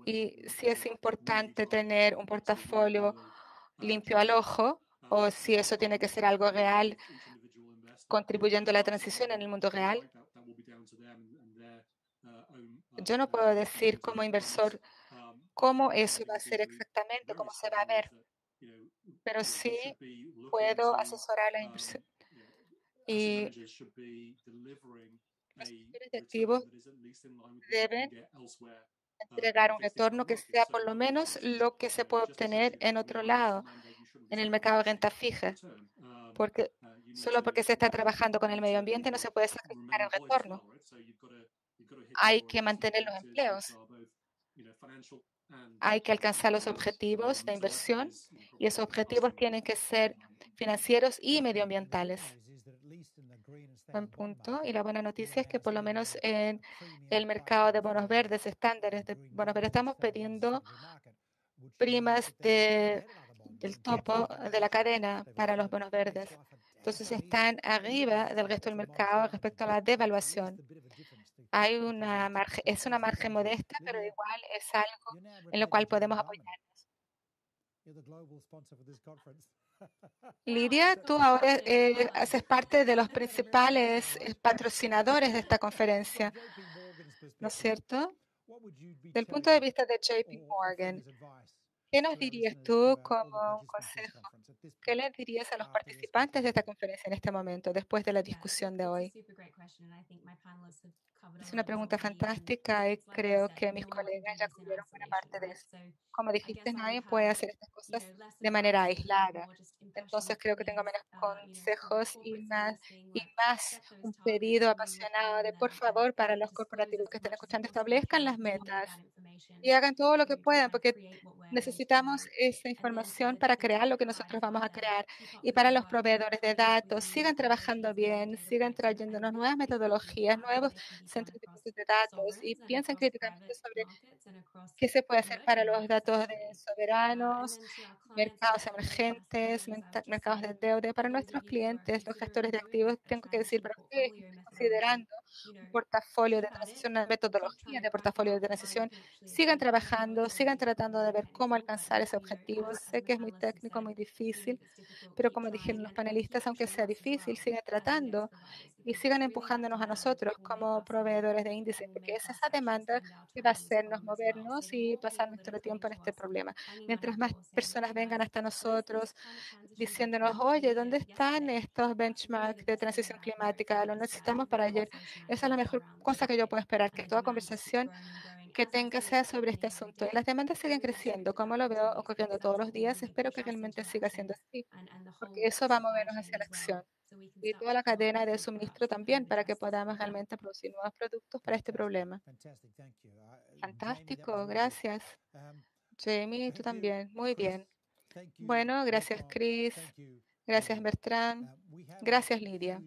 y si es importante tener un portafolio limpio al ojo o si eso tiene que ser algo real, contribuyendo a la transición en el mundo real. Yo no puedo decir como inversor cómo eso va a ser exactamente, cómo se va a ver, pero sí puedo asesorar la inversión. Y los gestores de activos deben entregar un retorno que sea por lo menos lo que se puede obtener en otro lado, en el mercado de renta fija, porque solo porque se está trabajando con el medio ambiente no se puede sacrificar el retorno. Hay que mantener los empleos, hay que alcanzar los objetivos de inversión y esos objetivos tienen que ser financieros y medioambientales. Buen punto. Y la buena noticia es que por lo menos en el mercado de bonos verdes, estándares de bonos verdes, estamos pidiendo primas del topo de la cadena para los bonos verdes. Entonces están arriba del resto del mercado respecto a la devaluación. Hay es una margen modesta, pero igual es algo en lo cual podemos apoyarnos. Lidia, tú ahora haces parte de los principales patrocinadores de esta conferencia, ¿no es cierto? Del punto de vista de JP Morgan, ¿qué nos dirías tú como un consejo? ¿Qué les dirías a los participantes de esta conferencia en este momento, después de la discusión de hoy? Es una pregunta fantástica y creo que mis colegas ya cubrieron buena parte de eso. Como dijiste, nadie puede hacer estas cosas de manera aislada. Entonces creo que tengo menos consejos y más un pedido apasionado de, por favor, para los corporativos que estén escuchando, establezcan las metas y hagan todo lo que puedan, porque necesitamos esa información para crear lo que nosotros vamos a crear. Y para los proveedores de datos, sigan trabajando bien, sigan trayéndonos nuevas metodologías, nuevos centros de puntos de datos y piensen críticamente sobre qué se puede hacer para los datos de soberanos, mercados emergentes, mercados de deuda. Para nuestros clientes, los gestores de activos, tengo que decir para ustedes que estén considerando un portafolio de transición, una metodología de portafolio de transición, sigan trabajando, sigan tratando de ver cómo alcanzar ese objetivo. Sé que es muy técnico, muy difícil, pero como dijeron los panelistas, aunque sea difícil, sigan tratando y sigan empujándonos a nosotros como proveedores de índices, porque es esa demanda que va a hacernos movernos y pasar nuestro tiempo en este problema. Mientras más personas vengan hasta nosotros diciéndonos, oye, ¿dónde están estos benchmarks de transición climática? Lo necesitamos para ayer. Esa es la mejor cosa que yo puedo esperar, que toda conversación que tenga sea sobre este asunto. Y las demandas siguen creciendo, como lo veo ocurriendo todos los días. Espero que realmente siga siendo así, porque eso va a movernos hacia la acción. Y toda la cadena de suministro también, para que podamos realmente producir nuevos productos para este problema. Fantástico, gracias. Jamie, tú también. Muy bien. Bueno, gracias Chris, gracias Bertrand, gracias Lidia.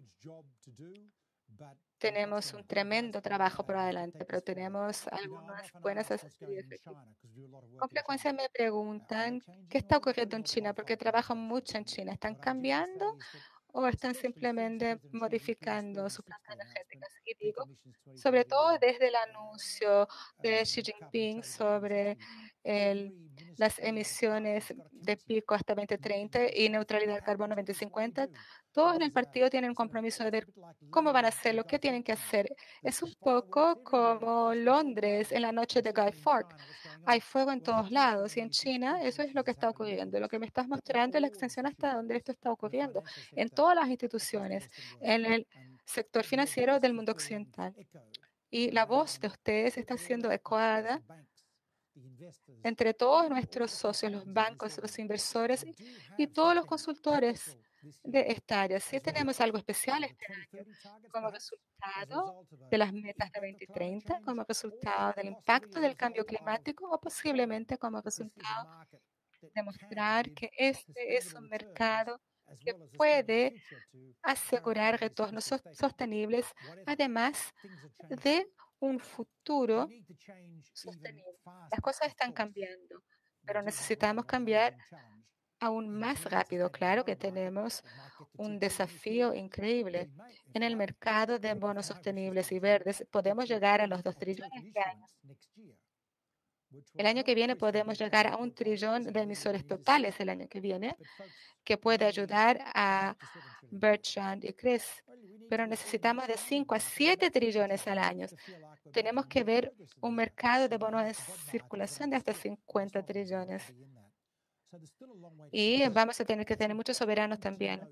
Tenemos un tremendo trabajo por adelante, pero tenemos algunas buenas asesorías aquí. Con frecuencia me preguntan qué está ocurriendo en China, porque trabajan mucho en China. ¿Están cambiando o están simplemente modificando sus plantas energéticas? Y digo, sobre todo desde el anuncio de Xi Jinping sobre las emisiones de pico hasta 2030 y neutralidad de carbono 2050, todos en el partido tienen un compromiso de ver cómo van a hacerlo, qué tienen que hacer. Es un poco como Londres en la noche de Guy Fawkes. Hay fuego en todos lados y en China eso es lo que está ocurriendo. Lo que me estás mostrando es la extensión hasta donde esto está ocurriendo, en todas las instituciones, en el sector financiero del mundo occidental. Y la voz de ustedes está siendo ecoada entre todos nuestros socios, los bancos, los inversores y todos los consultores de esta área. Sí tenemos algo especial este año como resultado de las metas de 2030, como resultado del impacto del cambio climático o posiblemente como resultado de mostrar que este es un mercado que puede asegurar retornos sostenibles, además de un futuro sostenible. Las cosas están cambiando, pero necesitamos cambiar aún más rápido. Claro que tenemos un desafío increíble en el mercado de bonos sostenibles y verdes. Podemos llegar a los 2 trillones este año. El año que viene podemos llegar a 1 trillón de emisores totales el año que viene, que puede ayudar a Bertrand y Chris. Pero necesitamos de 5 a 7 trillones al año. Tenemos que ver un mercado de bonos en circulación de hasta 50 trillones. Y vamos a tener que tener muchos soberanos también.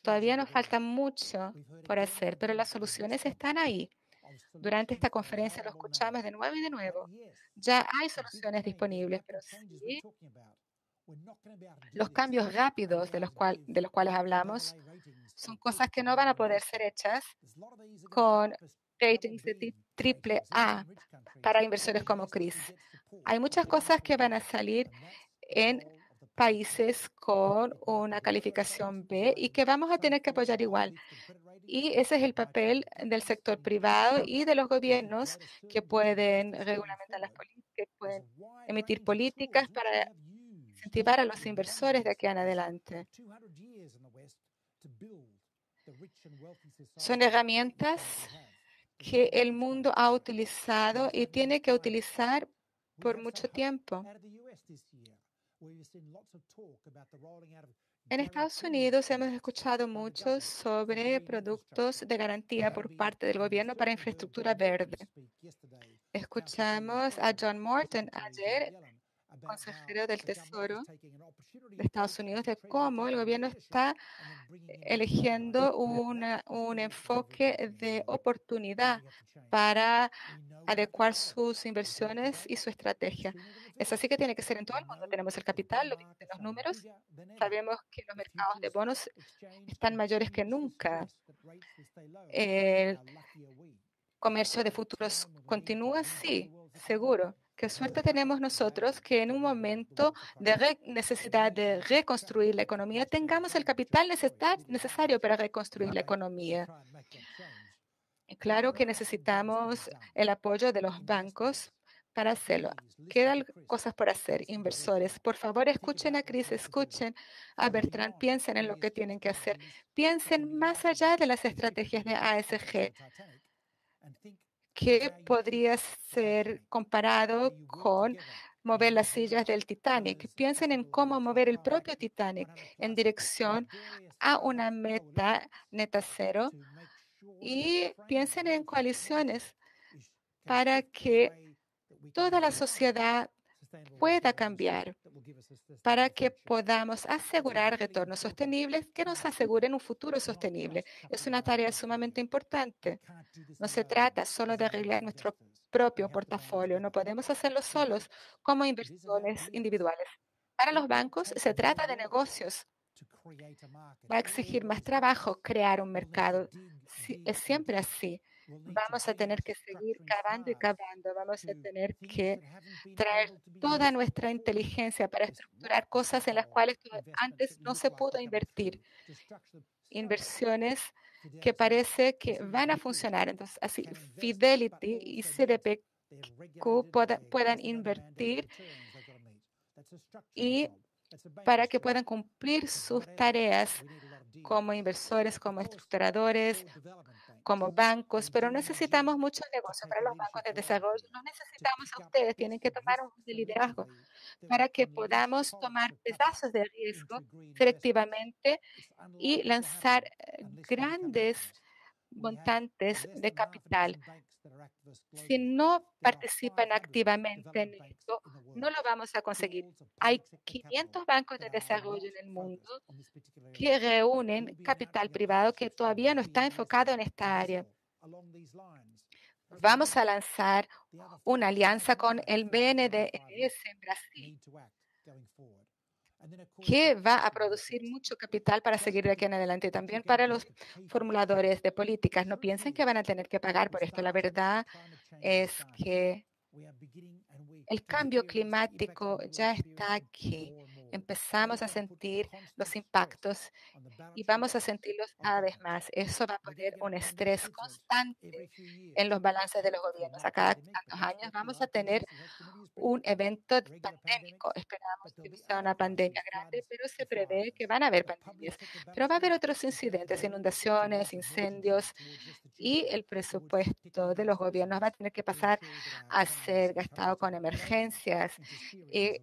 Todavía nos falta mucho por hacer, pero las soluciones están ahí. Durante esta conferencia lo escuchamos de nuevo y de nuevo. Ya hay soluciones disponibles, pero sí, los cambios rápidos de los cuales hablamos son cosas que no van a poder ser hechas con ratings de triple A para inversores como Chris. Hay muchas cosas que van a salir en países con una calificación B y que vamos a tener que apoyar igual. Y ese es el papel del sector privado y de los gobiernos que pueden regulamentar las políticas, que pueden emitir políticas para incentivar a los inversores de aquí en adelante. Son herramientas que el mundo ha utilizado y tiene que utilizar por mucho tiempo. En Estados Unidos hemos escuchado mucho sobre productos de garantía por parte del gobierno para infraestructura verde. Escuchamos a John Morton ayer, consejero del Tesoro de Estados Unidos, de cómo el gobierno está eligiendo un enfoque de oportunidad para adecuar sus inversiones y su estrategia. Es así que tiene que ser en todo el mundo. Tenemos el capital, lo vimos en los números. Sabemos que los mercados de bonos están mayores que nunca. El comercio de futuros continúa, sí, seguro. Qué suerte tenemos nosotros que en un momento de necesidad de reconstruir la economía tengamos el capital necesario para reconstruir la economía. Y claro que necesitamos el apoyo de los bancos para hacerlo. Quedan cosas por hacer, inversores. Por favor, escuchen a Chris, escuchen a Bertrand, piensen en lo que tienen que hacer. Piensen más allá de las estrategias de ASG, que podría ser comparado con mover las sillas del Titanic. Piensen en cómo mover el propio Titanic en dirección a una meta neta cero y piensen en coaliciones para que toda la sociedad pueda cambiar, para que podamos asegurar retornos sostenibles que nos aseguren un futuro sostenible. Es una tarea sumamente importante. No se trata solo de arreglar nuestro propio portafolio, no podemos hacerlo solos como inversores individuales. Para los bancos se trata de negocios. Va a exigir más trabajo crear un mercado. Es siempre así. Vamos a tener que seguir cavando y cavando. Vamos a tener que traer toda nuestra inteligencia para estructurar cosas en las cuales antes no se pudo invertir. Inversiones que parece que van a funcionar. Entonces, así Fidelity y CDPQ puedan invertir y para que puedan cumplir sus tareas como inversores, como estructuradores, como bancos, pero necesitamos muchos negocios para los bancos de desarrollo. No necesitamos a ustedes, tienen que tomar un liderazgo para que podamos tomar pedazos de riesgo selectivamente y lanzar grandes montantes de capital. Si no participan activamente en esto, no lo vamos a conseguir. Hay 500 bancos de desarrollo en el mundo que reúnen capital privado que todavía no está enfocado en esta área. Vamos a lanzar una alianza con el BNDES en Brasil, que va a producir mucho capital para seguir de aquí en adelante. También para los formuladores de políticas, no piensen que van a tener que pagar por esto. La verdad es que el cambio climático ya está aquí. Empezamos a sentir los impactos y vamos a sentirlos cada vez más. Eso va a poner un estrés constante en los balances de los gobiernos. A cada tantos años vamos a tener un evento pandémico. Esperamos que no sea una pandemia grande, pero se prevé que van a haber pandemias. Pero va a haber otros incidentes, inundaciones, incendios, y el presupuesto de los gobiernos va a tener que pasar a ser gastado con emergencias y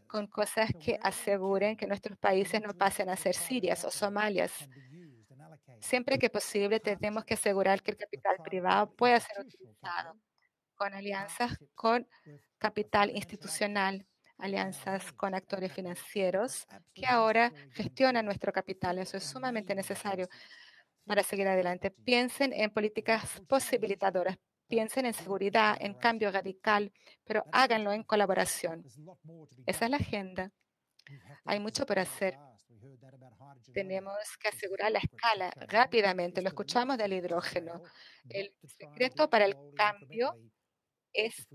con cosas que aseguren que nuestros países no pasen a ser Sirias o Somalias. Siempre que posible, tenemos que asegurar que el capital privado pueda ser utilizado con alianzas con capital institucional, alianzas con actores financieros que ahora gestionan nuestro capital. Eso es sumamente necesario para seguir adelante. Piensen en políticas posibilitadoras, piensen en seguridad, en cambio radical, pero háganlo en colaboración. Esa es la agenda. Hay mucho por hacer. Tenemos que asegurar la escala rápidamente. Lo escuchamos del hidrógeno. El secreto para el cambio es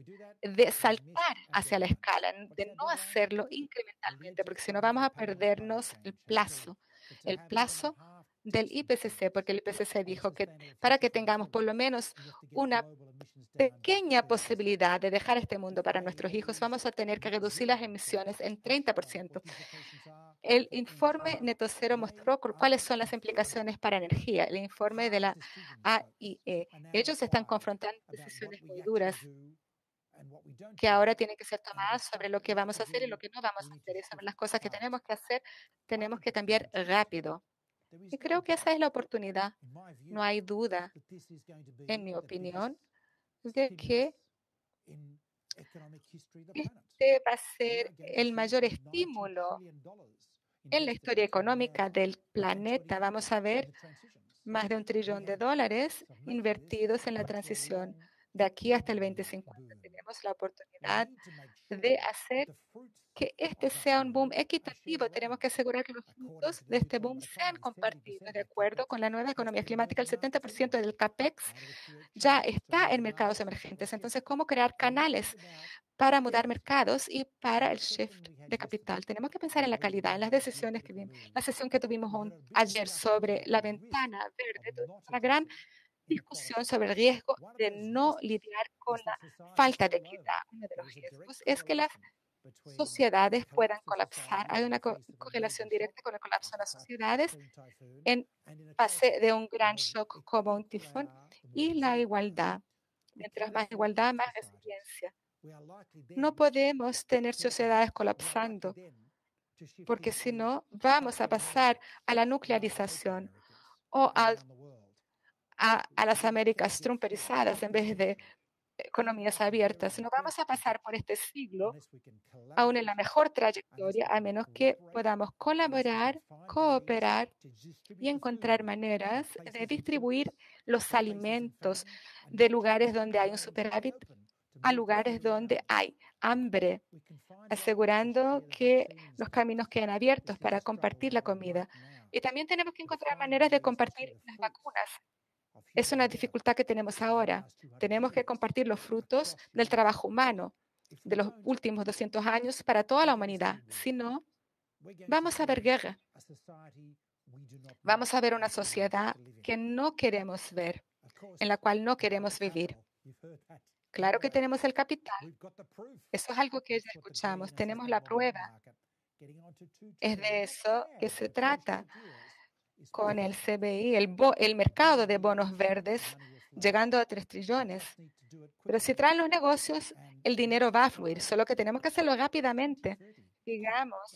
de saltar hacia la escala, de no hacerlo incrementalmente, porque si no vamos a perdernos el plazo del IPCC, porque el IPCC dijo que para que tengamos por lo menos una pequeña posibilidad de dejar este mundo para nuestros hijos, vamos a tener que reducir las emisiones en 30%. El informe Neto Cero mostró cuáles son las implicaciones para energía. El informe de la AIE. Ellos están confrontando decisiones muy duras que ahora tienen que ser tomadas sobre lo que vamos a hacer y lo que no vamos a hacer. Y sobre las cosas que tenemos que hacer, tenemos que cambiar rápido. Y creo que esa es la oportunidad. No hay duda, en mi opinión, de que este va a ser el mayor estímulo en la historia económica del planeta. Vamos a ver más de $1 trillón invertidos en la transición de aquí hasta el 2050. Tenemos la oportunidad de hacer que este sea un boom equitativo. Tenemos que asegurar que los frutos de este boom sean compartidos. De acuerdo con la nueva economía climática, el 70% del CAPEX ya está en mercados emergentes. Entonces, ¿cómo crear canales para mudar mercados y para el shift de capital? Tenemos que pensar en la calidad, en las decisiones que vimos. La sesión que tuvimos ayer sobre la ventana verde, una gran discusión sobre el riesgo de no lidiar con la falta de equidad. Uno de los riesgos es que las sociedades puedan colapsar. Hay una correlación directa con el colapso de las sociedades en fase de un gran shock como un tifón y la igualdad. Mientras más igualdad, más resiliencia. No podemos tener sociedades colapsando, porque si no, vamos a pasar a la nuclearización o a las Américas trumperizadas en vez de economías abiertas. No vamos a pasar por este siglo aún en la mejor trayectoria, a menos que podamos colaborar, cooperar y encontrar maneras de distribuir los alimentos de lugares donde hay un superávit a lugares donde hay hambre, asegurando que los caminos queden abiertos para compartir la comida. Y también tenemos que encontrar maneras de compartir las vacunas. Es una dificultad que tenemos ahora. Tenemos que compartir los frutos del trabajo humano de los últimos 200 años para toda la humanidad. Si no, vamos a ver guerra. Vamos a ver una sociedad que no queremos ver, en la cual no queremos vivir. Claro que tenemos el capital. Eso es algo que ya escuchamos. Tenemos la prueba. Es de eso que se trata con el CBI, el mercado de bonos verdes, llegando a 3 trillones. Pero si traen los negocios, el dinero va a fluir, solo que tenemos que hacerlo rápidamente, digamos,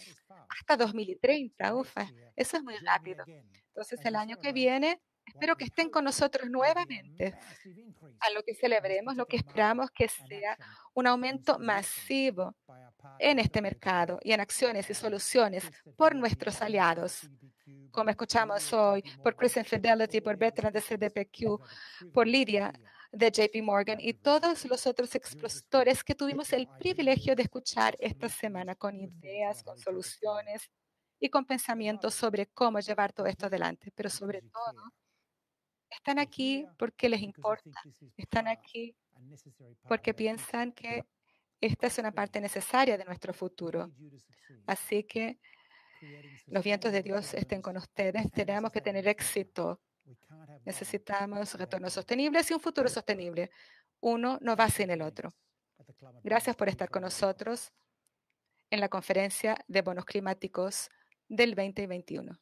hasta 2030. Ufa, eso es muy rápido. Entonces, el año que viene, espero que estén con nosotros nuevamente, a lo que celebremos, lo que esperamos que sea un aumento masivo en este mercado y en acciones y soluciones por nuestros aliados, como escuchamos hoy, por Crescent Fidelity, por Bertrand de CDPQ, por Lydia de JP Morgan y todos los otros expositores que tuvimos el privilegio de escuchar esta semana con ideas, con soluciones y con pensamientos sobre cómo llevar todo esto adelante. Pero sobre todo, están aquí porque les importa, están aquí porque piensan que esta es una parte necesaria de nuestro futuro. Así que los vientos de Dios estén con ustedes. Tenemos que tener éxito. Necesitamos retornos sostenibles y un futuro sostenible. Uno no va sin el otro. Gracias por estar con nosotros en la conferencia de bonos climáticos del 2021.